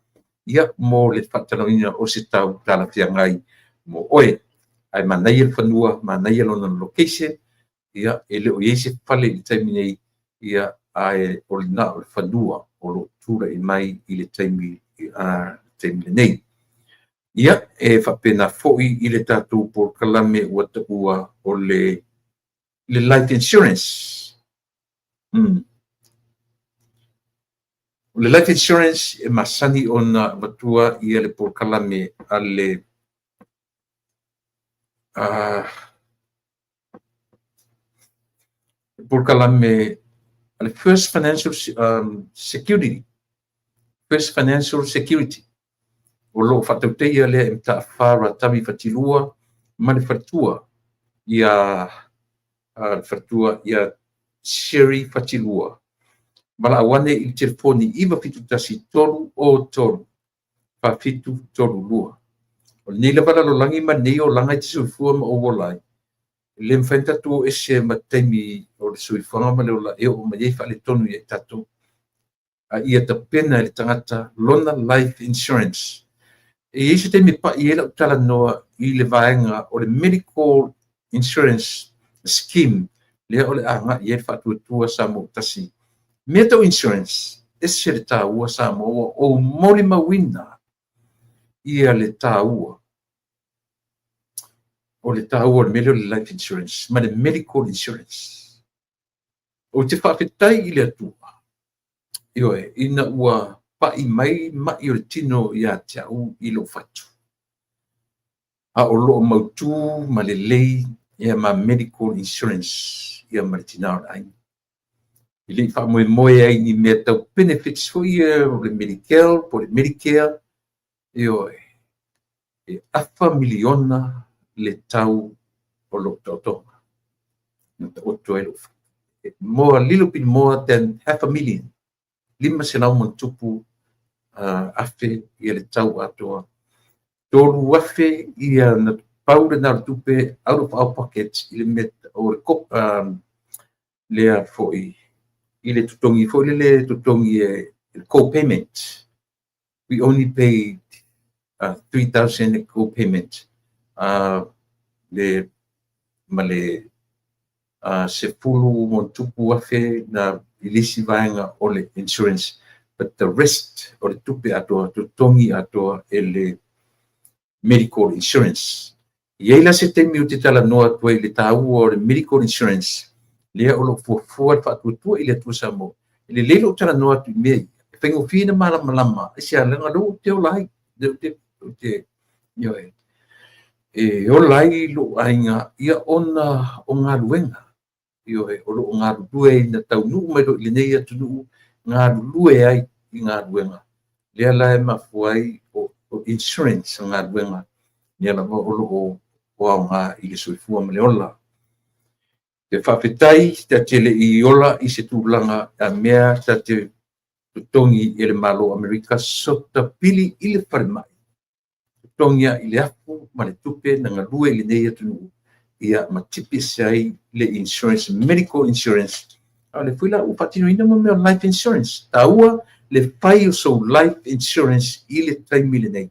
ia mo le whatanawina o se tau tala fia ngai mo oe ai manai el whanua manai el ona location ia e leo i se whale i taimi nei ia ai o lina o le whanua o lo tura i mai i le taimi nei ia e whapena foi i le tātou por kalame ua taua o le life insurance le life insurance e masani ona matua i le por kalame ale por kalame ale first financial security o lo fatauteia le mta fara tavi fatilua mani fatua ia fatua ia seri fatilua mala awane i telefoni iwa fitu tasi tolu o tolu fa fitu tolu lua o ni le bala lo langi ma nei o langa i suifua ma o wolai le mfenta tu ese matemi o le suifua ma le ola e o ma yei fa le tonu i tatu ia ta pena le tangata lona life insurance e ese te me pa i ela utala noa i le vaenga o le medical insurance scheme le o le anga i e fatu tua sa mo tasi medical insurance ese le ta ua sa mo o moli mawina ia le ta ua o le ta ua le medical life insurance ma le medical insurance o te whawhetai i le atua ioe ina ua pa'i mai mai o le tino ia te au i lo fatu a o lo mautu ma le lei ia ma medical insurance ia ma le tina o ai i le wha moe ai ni mea tau benefits fo ia o le Medicare ioe e afa miliona le tau o lo tautonga na ta oto e lo more a little bit more than $500,000 lima selau mantupu afe ia le tau atoa tolu afe ia na paure na tupe out of our pockets i le met o le lea foi i le tutongi foi le tutongi co-payment we only paid 3,000 co-payment le male se pulu mantupu afe na ilisi vaenga o le insurance but the rest o le tupe atoa tutongi atoa ele medical insurance ia la se temi o te tala noa tua i le tāua o le medical insurance lea o lo fuafua le faatuatua i le atua sa mo i le leilo o tala noa atu i mea ia e faigofina malamalama e se alega lou te ola ai ioe e ola ai loo aiga ia ona o galuega ioe o loo galulue ina taunuu mai lo i lenei atunuu galulue ai i galuega lea la e mafua ai o insurance galuega ia lava o loo o aoga i le soifua ma le ola te whawhetai, te tele I ola I se tūlanga a mea te tongi I le malo Amerika sota pili I le wharimai. Tongia I le afu, ma le tupe, na ngalua I le nei atunu. Ia matipi sai le insurance, medical insurance. Le fuila u patino ina mo mea life insurance. Taua le pai o so life insurance I le taimi le nei.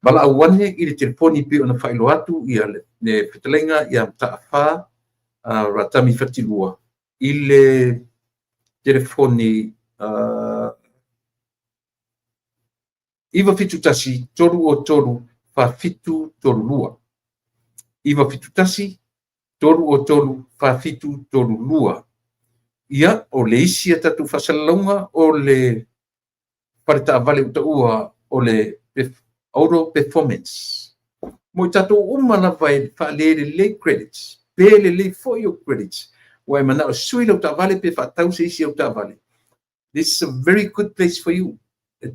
Bala awane I le telefoni pe ona whailo atu ia le petalenga ia mtaafa ratami whatilua. I le telefoni iwa fitu tasi toru o toru fa fitu toru lua. Iwa fitu tasi toru o toru fa fitu toru lua. Ia o le isi tatu whasalonga o le parita vale utaua o le auto performance. Mo tatu umana vai fa le credits. Pele le for your credits. Wai mana o sui lau ta vale pe fa tau se isi au ta vale. This is a very good place for you.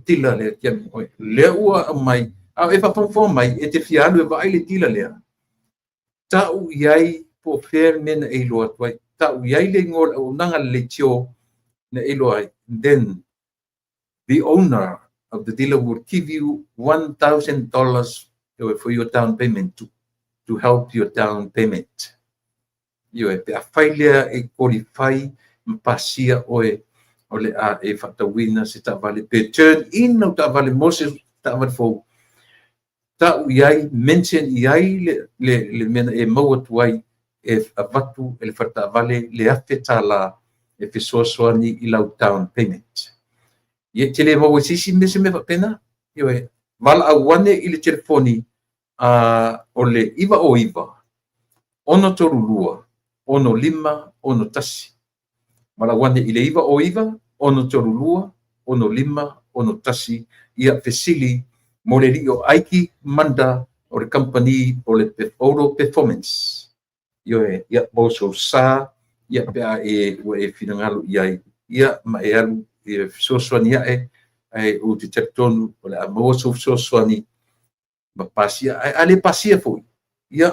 Tila le kiami oi. Le ua mai. Au e whapamfo mai e te whialu e vai le tila lea. Tau iai po fair mena e loa tuai. Tau iai le ngol au nanga le tio na e loa. Then the owner of the dealer would give you $1,000 for your down payment to help your down payment. Yo e pe a failea e qualify mpasia oe ole a e fatawina se ta vale pe turn in no ta vale mose ta vale fo ta uiai mention iai le mena e maua tuai e avatu e le fata vale le afeta la e pe soasoani I lau down payment. Ye tele maua sisi mese me pena yo e vala awane I le telefoni ole iwa o iwa ono toru lua ono lima ono tasi. Mala wane I le iwa o iwa ono toru lua ono lima ono tasi ia fesili mo le rio aiki manda o le company o le auto performance. Yo e ia boso sa ia pea e finangalo iai ia ma e alu e sosoani ia e o te tektonu o le amoso sosoani ma pasia ale pasia foi. Ia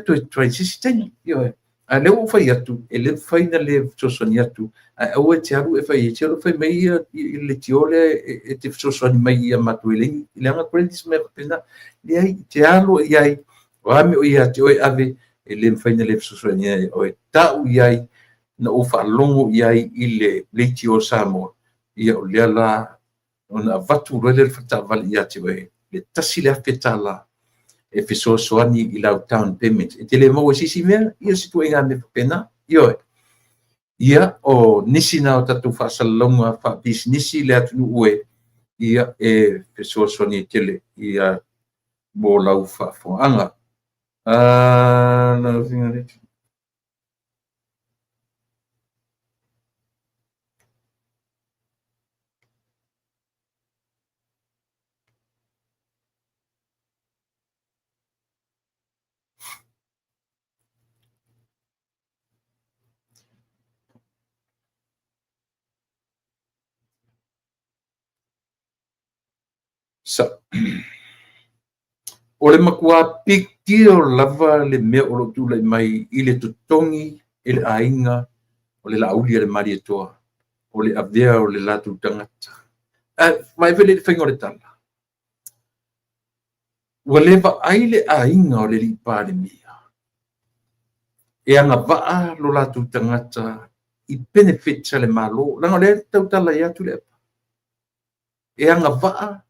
to transisi teni yo e a le o fai atu e le fai na le sosoani atu o e te alu e fai e te alu fai mai ia le tiole e te sosoani mai ia matuelengi I le anga credits me pena le ai te alu iai o ame o ia te oe ave e le fai na le sosoani ia o e tau iai na o whaalongo iai I le leiti o Samoa ia o lea la ona vatu rele le whatawali ia te oe le tasi le awhetala e fesoasoani I lau down payment. E te le mau e sisi mea, ia situ e ngā me pena, ioe. Ia o nisi na o tatu whaasalonga whaabis le atunu ue, ia e fesoasoani e tele, ia mō lau whaafonga. Na finga retu. So, o le makua big deal lava le mea o lo tūlai mai I le tutongi, I le ainga, o le lauli le mari etoa, o le avea o le latu tangata. Mai vele le whaingo le tala. Ua lewa ai le ainga o le lipa le mea. E anga vaa lo latu tangata I benefit sa le malo, langa le tau tala ia tu le apa. E anga vaa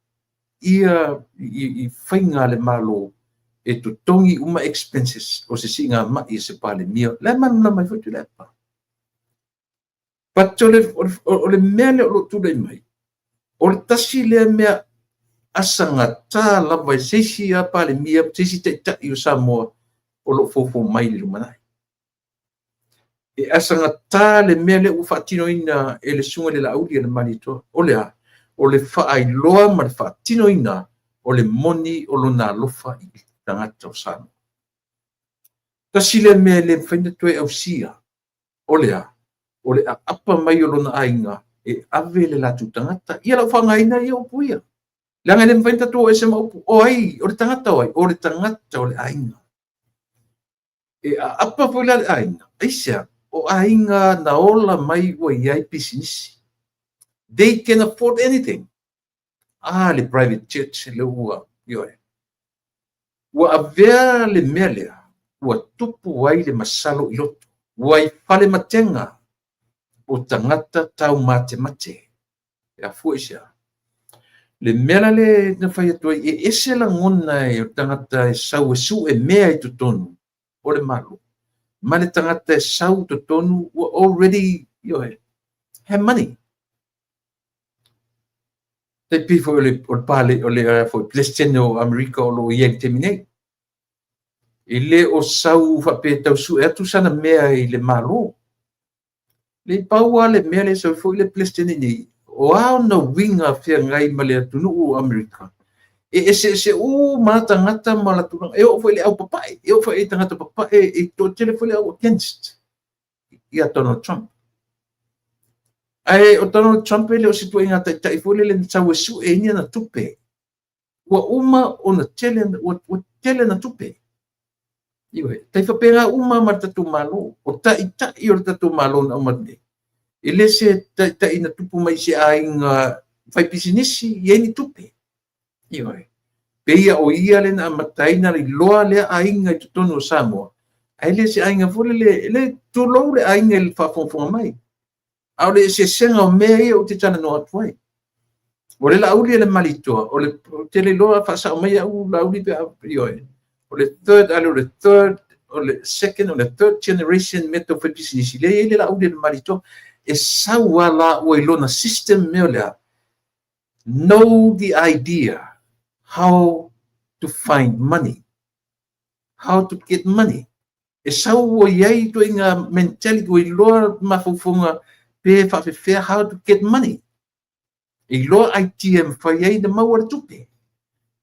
ia I whainga le malo e tutongi uma expenses o se singa mai se pale mia. Le mana mai whaitu le apa. But o le mea le o lo tūlai mai. O le tasi le mea asanga tā lava seisi a pale mia, seisi te tai o Samoa o lo fofo mai le rumanai. E asanga tā le mea le uwhatino ina e le sunga le lauri le manitoa. O le whaailoa ma le whaatino ina o le moni o lo nā lofa I tangata o Samoa. Tasi le mea le whaina toe au sia. O le apa mai o lo na ainga e ave le latu tangata. Ia lau whangaina ia o puia. Langa le whaina tō e se maupu. O ai, o le tangata o ai. O le tangata o le ainga. E apa foi la ainga. Aisa, o ainga na ola mai ua iai pisinisi. They can afford anything. Le private church le ua, ioe. Ua avea le mea lea, ua tupu ai le masalo i loto. Ua i fale matenga o tangata tau mate mate. E a fuisia. Le mea le na fai atua e ese la ngona e o tangata e sau e su e mea i tutonu. O le malu. Ma le tangata e sau tutonu ua already, ioe, have money. Te pifo o le pale o le foi presidente o Amerika o lo ieng teminei. I le o sau whape tau su e atu sana mea i le malo. Le paua le mea le sau foi le presidente ni. O ao na winga fia ngai ma le atunu o Amerika. E se mata ngata ma la tunang. E o foi le au papai. E o foi e tangata papai. E to tele foi le au against. Ia Donald Trump. Ai o Donald Trump le o situ inga tai foi le tau e su e nia na tupe. Ua uma o na tele na tupe. Iwe, tai whapera uma ma tatu malo, o tai o tatu malo na umane. I le se tai na tupu mai se ainga whai pisinisi, i ni tupe. Iwe, peia o ia le na amataina li loa le ainga i tutono o Samoa. Ai le se ainga fule le tulou le ainga il whafonfonga mai. Au le se senga o mea ia o te tana no atuai. O le lauli le malitoa, o le tele loa whasa o mai au lauli pe ioi. O le third, o le second, o le third generation meto whai pisinisi. Le lauli le malitoa, e sawala o ilona system meo lea. Know the idea how to find money, how to get money. E sau o iai to inga mentality o iloa mafufunga pe whawhewhea how to get money. I loa ITM whaiei na maua tupe.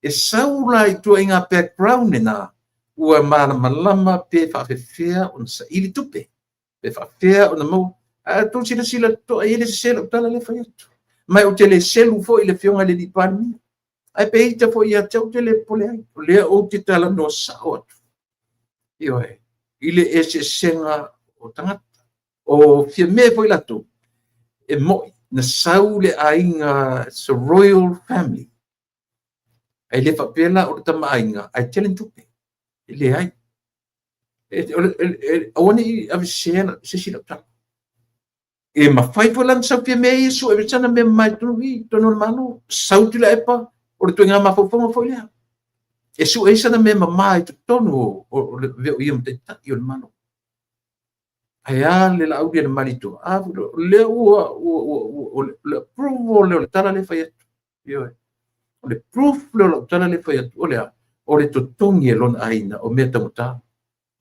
E saula i tua inga background na ua malama pe whawhewhea o na sa ili tupe. Pe whawhewhea o na mau. Tō sila to a ele sela o tala le whai atu. Mai o te le selu fo i le whionga le li pani. Ai pe ita fo i a tau te le pole ai. O lea o te tala no sao atu. Ioe. Ile e se senga o tangata. O fia me fo i lato. E moi. Na sau le ainga so royal family. Ai le whapela o le tama ainga. Ai telen tupe. Ile ai. Awane i avisena se sila tala. E mawhai po lan sau pia mea Iesu, e wetana mea mai tunu i, tono le mano, sau tila epa, o le tuenga mawhauponga fo lea. E su e sana mea mamai tu tono o le veo i te taki o le mano. Ai a le la audia le marito, a le ua, le approval le tala le whai atu. O le proof le tala le whai atu, o le totongi e lona aina o mea tamuta.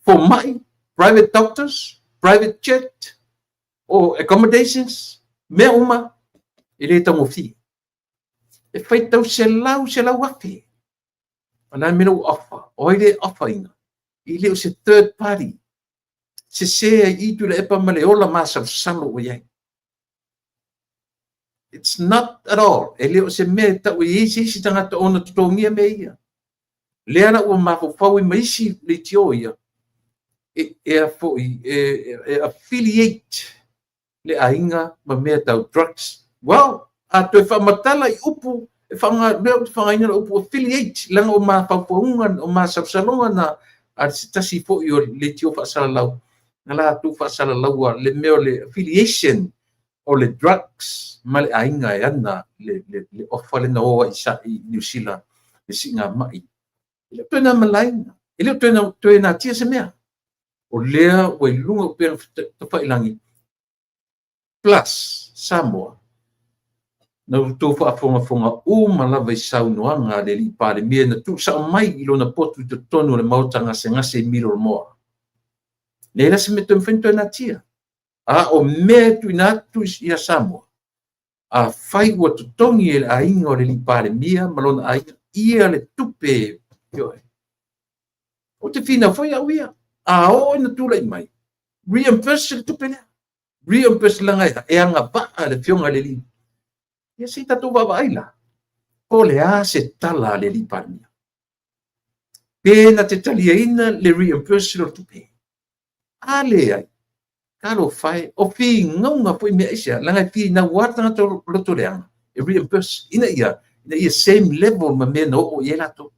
For mai, private doctors, private jet, o accommodations, mea uma, i le tango fi. E whai tau se lau wafi. Ana mena u offer, o i le offer inga. I le o se third party. Se sea i tu le epa male ola masa salo o iai. It's not at all. E le o se mea tau i isi tangata ona tutongia mea ia. Le ana ua mafofau i maisi le tio ia. E affiliate le ainga ma mea tau drugs. Well, a toi whamatala i upu, e whangaina upu affiliate, langa o maa whaupaungan, o maa sapsalonga na a tasi po i o le tio whaasalalau. Nga la tu whaasalalau le meo le affiliation o le drugs, ma le ainga e ana, le ofa le na oa i New Zealand, le singa mai. Ile tuena malaina, ile tuena tia se mea. O lea o i lunga upena tawhailangi. Plus, Samoa, na tō whaafonga malawa i saunoanga le li pāre mea na tū sao mai i lona potu i te tonu le mautanga se ngase i miro moa. Nei la se me tō mwhentua na tia. A o mea tu inatu i a Samoa. A whai ua tutongi e a inga o le li pāre mea malona a ia le tupe. O te whina whai au ia. A o ina tūlai mai. Reimburse le tupe lea. Reimburse langa e anga baa le fionga le li. Ia si tatu baba aila. O le a se tala le li parmia. Pena te talia ina le reimburse le tupe. ale ai kalo fai o fi ngonga foi me isia langa fi na wata to loto leang e reimburse ina ia same level ma me no o yela to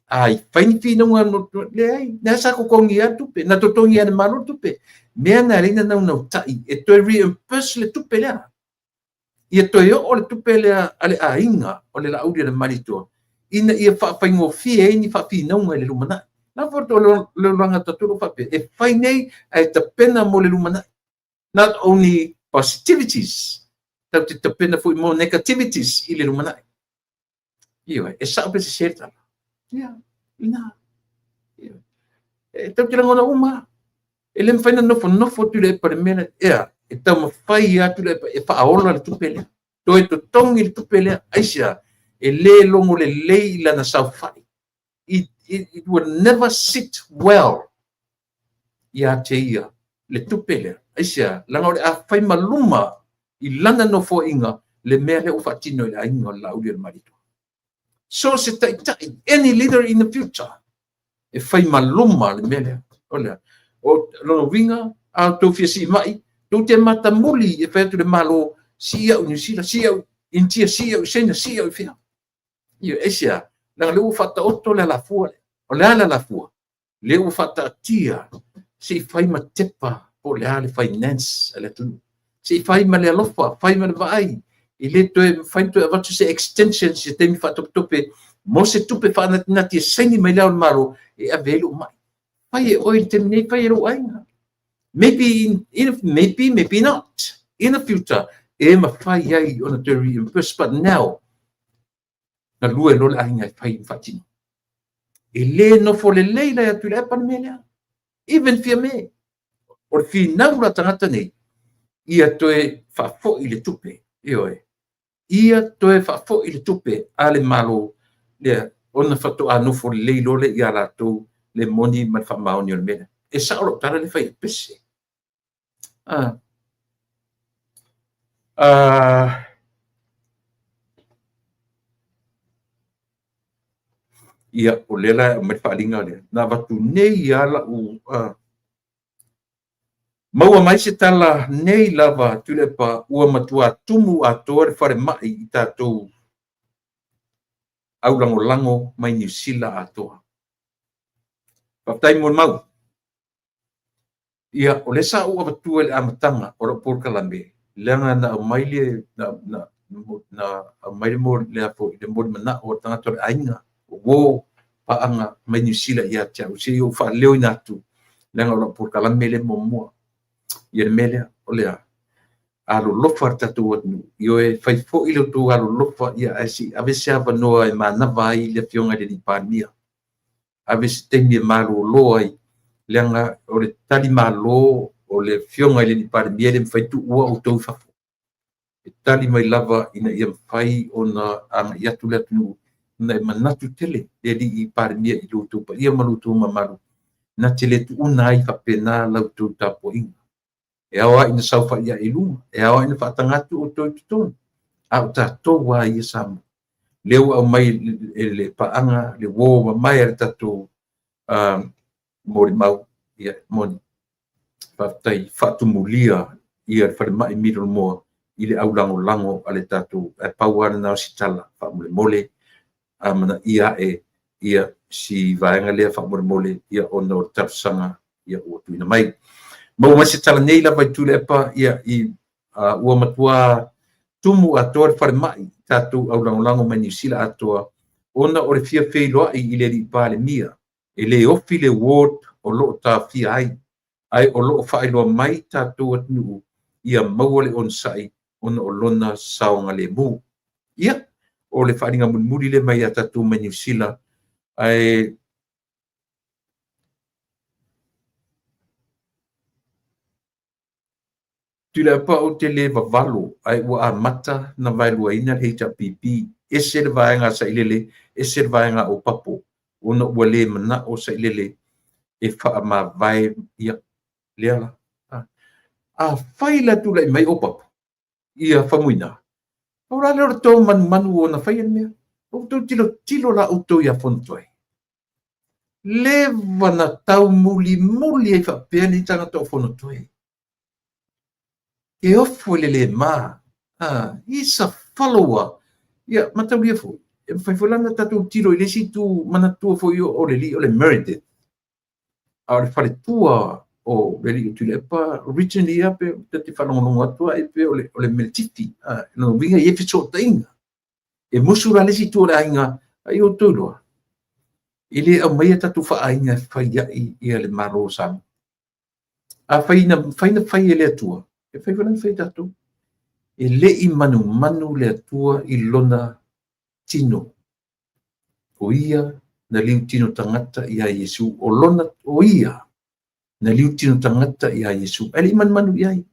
ai fai fi no no le ai na sa ko kongia tupe na to tongia na malo tupe me na rina no tai e to reimburse le tupe le ia to yo o le tupe le ale ainga o le la audia le malito ina ia fa fai ngo fi e ni fa fi no le lumana na forto le langa tatulu fa e fai nei ai ta pena mo le lumana not only positivities but ta pena fu mo negativities i le lumana io e sa pe se certa ia ina e ta kila ngona uma e le fai no fo tu le per mena ia e ta mo fai atu le e fa aola le tupele to e to tongi le tupele aisia e le longo le leila na sa fai it would never sit well ia te ia le tupele aisia langa o le a fai maluma i lana no fo inga le mea le ufa tino le ainga la uli le marito so se tai any leader in the future e fai maluma le mea le ole o lo winga a to fiasi mai to te mata muli e fai tu le malo sia u nisila sia intia sia u sena sia u fia io aisia langa le ufa ta otto le la fua o le ala la fua le ufa ta tia se fai ma tepa o le ale finance ale tu se fai ma le alofa fai ma le vai i le to fai to what to say extension se te mi fa tope mo se tupe fa na ti sengi mai le malo e avelo mai fai e oil te nei fai ro ai maybe not in the future e ma fai ai on a very but now na lue lo le ai fai fatino e le no fo le leila ya tu le pa mele even fia me o fi naura tangata nei ia toe fa fo i le tupe ioe ia toe fa fo i le tupe ale malo le ona fa to anu fo le leilo le ia la to le moni ma fa maoni o mele e sa o tara le fai pese ia o lela o me fa linga le na va tu nei ala u maua mai se tala nei lava tule pa ua matua tumu a tore fare mai i tātou au lango mai New Zealand a toa. Papai mon mau. Ia o le sa ua matua le amatanga o ra por kalambe. Lenga na mai le na mai mo le apo i le mo mana o tanga tore ainga. Wo paanga mai New Zealand ia tia o se o fa leo inatu. Lenga o ra por kalambe le mo mua. Ia mele o le alo lofa tatu atu yo e fai fo ilo tu alo lofa ia asi avese ava noa e mana vai le fionga de pania avese temi malo loi lenga o le tali malo o le fionga le pania le fai tu ua o tau fa e tali mai lava ina ia fai ona ang ia tu le tu na manatu tele le di pania i tu pa ia malu tu mamalu na tele tu unai fa pena la tu tapo inga e awa ina saufa ia iluma e awa ina fatangatu o toi tutun au tato wa ia samu leu au mai le paanga le wo mai ar tato mori mau ia moni fatai fatu mulia ia fa mai miro mo ile au lango ale tato e pauar na sitala fa mole amana ia si vaenga le fa mole ia ono tapsanga ia o tuina mai mau masi tala nei la vai tule pa ia i ua matua tumu ator far mai tatu au lango mai New Zealand atoa ona o le fia feilo i le pale mia e le ofi le ward o lo ta fia ai o lo failo mai tatu atu ia mau le on sai ona o lona saunga le mu ia o le fainga muri le mai tatu mai New Zealand ai tira pa o te le vavalo ai ua amata na vai luaina le HPP ese le vaenga sa ilele ese le vaenga o papo ona ua le mana o sa ilele e fa ma vai ia leala a faila tu lai mai o papo ia famuina ora le to manu ona fai me o to tilo la o to ia fontoi leva na tau muli ai whapea ni tangata o whono toi. E ofo le mā. He's a follower. Ia, matau lia fo. E whaiwhalanga tatou tiro i lesi tu mana tua fo i o le li o le Meredith. A le whare tua o le li o tule pa originally a pe te whanongonongo atua e pe o le Meltiti. No winga i e fiso ta inga. E musura lesi tu o le ainga ai o tuloa. Ile au mai tatou whaainga whaiai i le maro sam. A whaina ele atua. E whaiwhalanga whai tatou. E le i manu le atua i lona tino. O ia na liu tino tangata i a Yesu. O lona o ia na liu tino tangata i a Yesu. E le i manu i ai.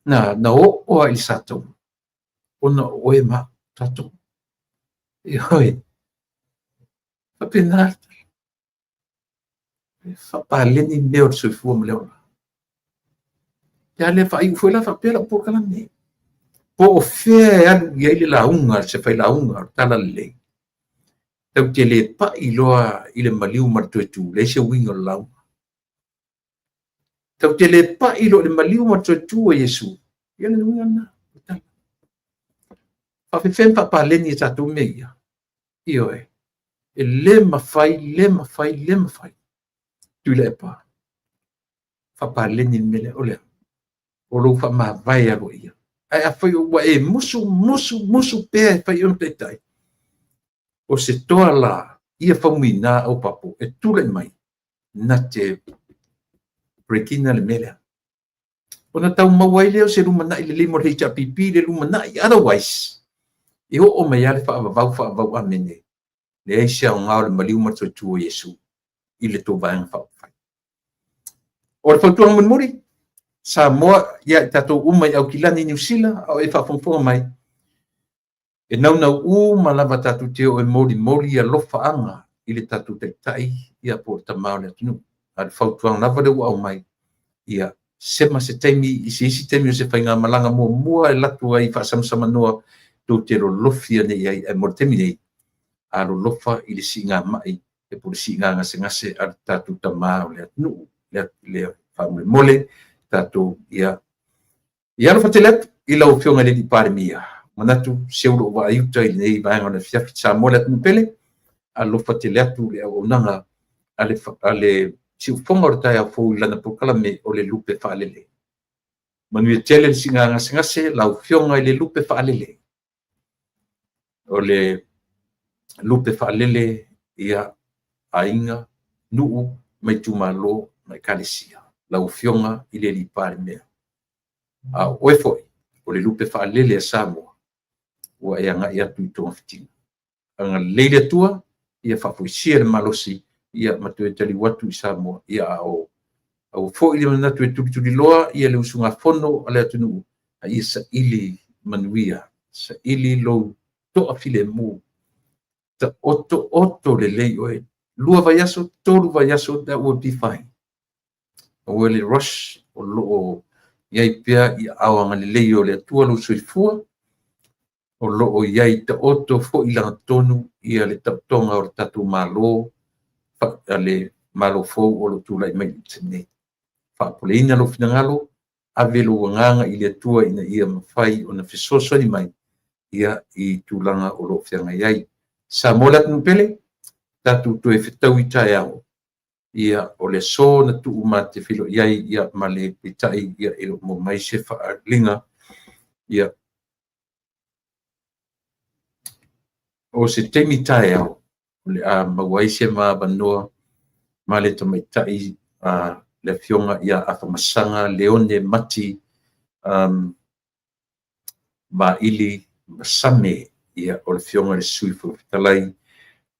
Na o a i satou. Ona o e ma tatou. E hoi. Papenata. Whapaleni meo te soifua ma leona. Ia le whai ufuela whapela por kalame. Po o fea e anu i aile launga, se whai launga, tala lei. Tau te le pa i loa i le maliu martuetu, le se winga launga. Tau te le pa i loa le maliu martuetu o Yesu. Ia le winga na. Whawhiwhen whapaleni e tatou meia. Io e. E le mawhai. Tui le pa. Whapaleni mele o lea. O lo whamawai aro ia. Ai a whai ua e musu pēr whai o te tai. O se toa la, ia whaumina au papo, e tule mai, na te brekina le melea. O na tau mawai leo se rumanai le limo rei pipi le rumanai, otherwise, e o mai ale whaavavau amene, le eisia o ngao le maliu matotu o Yesu, i le tō vāng whaafai. O le whautuang manmuri, sa moa ia tatou umai au kilani New Zealand, au e whaafonfonga mai, e nau malava tatu te o e mori a lofa anga i le tatu te tai ia po ta mau le tunu. A le whautuang lava le au mai ia sema se teimi i se isi teimi o se whainga malanga mua e latu ai whaasamsama noa tō te ro lofia nei ai e mori temi nei a ro lofa i le singa mai e po le singa ngase a le tatu ta mau le tunu le whaumle mole tatu ia lo whatelet i lau whionga le di pare mia. Manatu seulo wa ayuta i nei vaenga na fiafi sa mola tunu pele a lofa te leatu le au nanga ale siu fonga o tai a fōu lana pokala me o le lupe whaalele. Manu e tele le singa ngase lau fionga i le lupe whaalele. O le lupe whaalele ia ainga nuu mai tumalo mai kalesia. Lau fionga i le li pare mea. A oefoi o le lupe whaalele a Samoa. Ua e anga ia tui tonga fitina. Anga leile tua, ia whafuisia le malosi, ia matu e tali watu i Samoa, ia au fo ili manatu e tuli loa, ia le usunga fono ale atunu, a ia sa ili manuia, sa ili lo toa file mu, ta oto le lei oe, lua vayaso, toru vayaso, that would be fine. O le rush, o loo, iai pia i awanga le lei o le atua lo soifua, o loo iai ta oto fo i langa tonu ia le taptonga o le tatu malo, le malo fo o lo tūlai mai tene. Whaapoleina lo finangalo, avelo wanganga i le atua ina ia mawhai o na fisoso ni mai, ia i tūlanga o lo whianga iai. Sa mola tunu pele, tatu tu e whetau i tae au, ia o le so na tu uma te filo iai, ia ma le pitai, ia ilo mo mai se whaalinga, ia o se temi tae au, le a mawaise ma banoa, ma le tamaitai le fionga ia a whamasanga, leone mati, ma ili masame ia o le fionga le sui fuafitalai,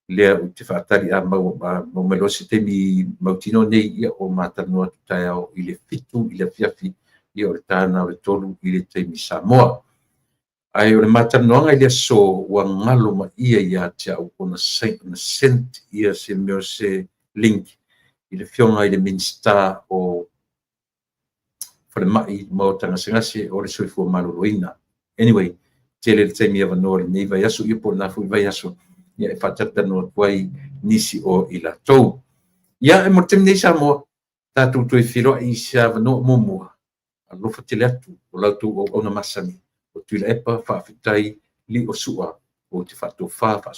lea o te whaatari a maumelo se temi mautino nei ia o matanua tu tae au i le fitu, i le fiafi, ia o le tāna o le tolu i le temi Samoa. Ai o le matanoanga i le so ua ngalo ma ia te au o na sent ia se meo se link i le fionga i le minsta o whare mai ma o tanga sengase o le soifua maloloina. Anyway, tele le taimi ava noa le nei vai aso i po na fui vai aso ia e whatata noa tuai nisi o i la tau. ia e mo te nei sa mo tātou tu e whiro i sia vano mo mua. A lofa te le atu o lautu o na masani. O tu le epa whawhitai li o sua o te whātou whāwha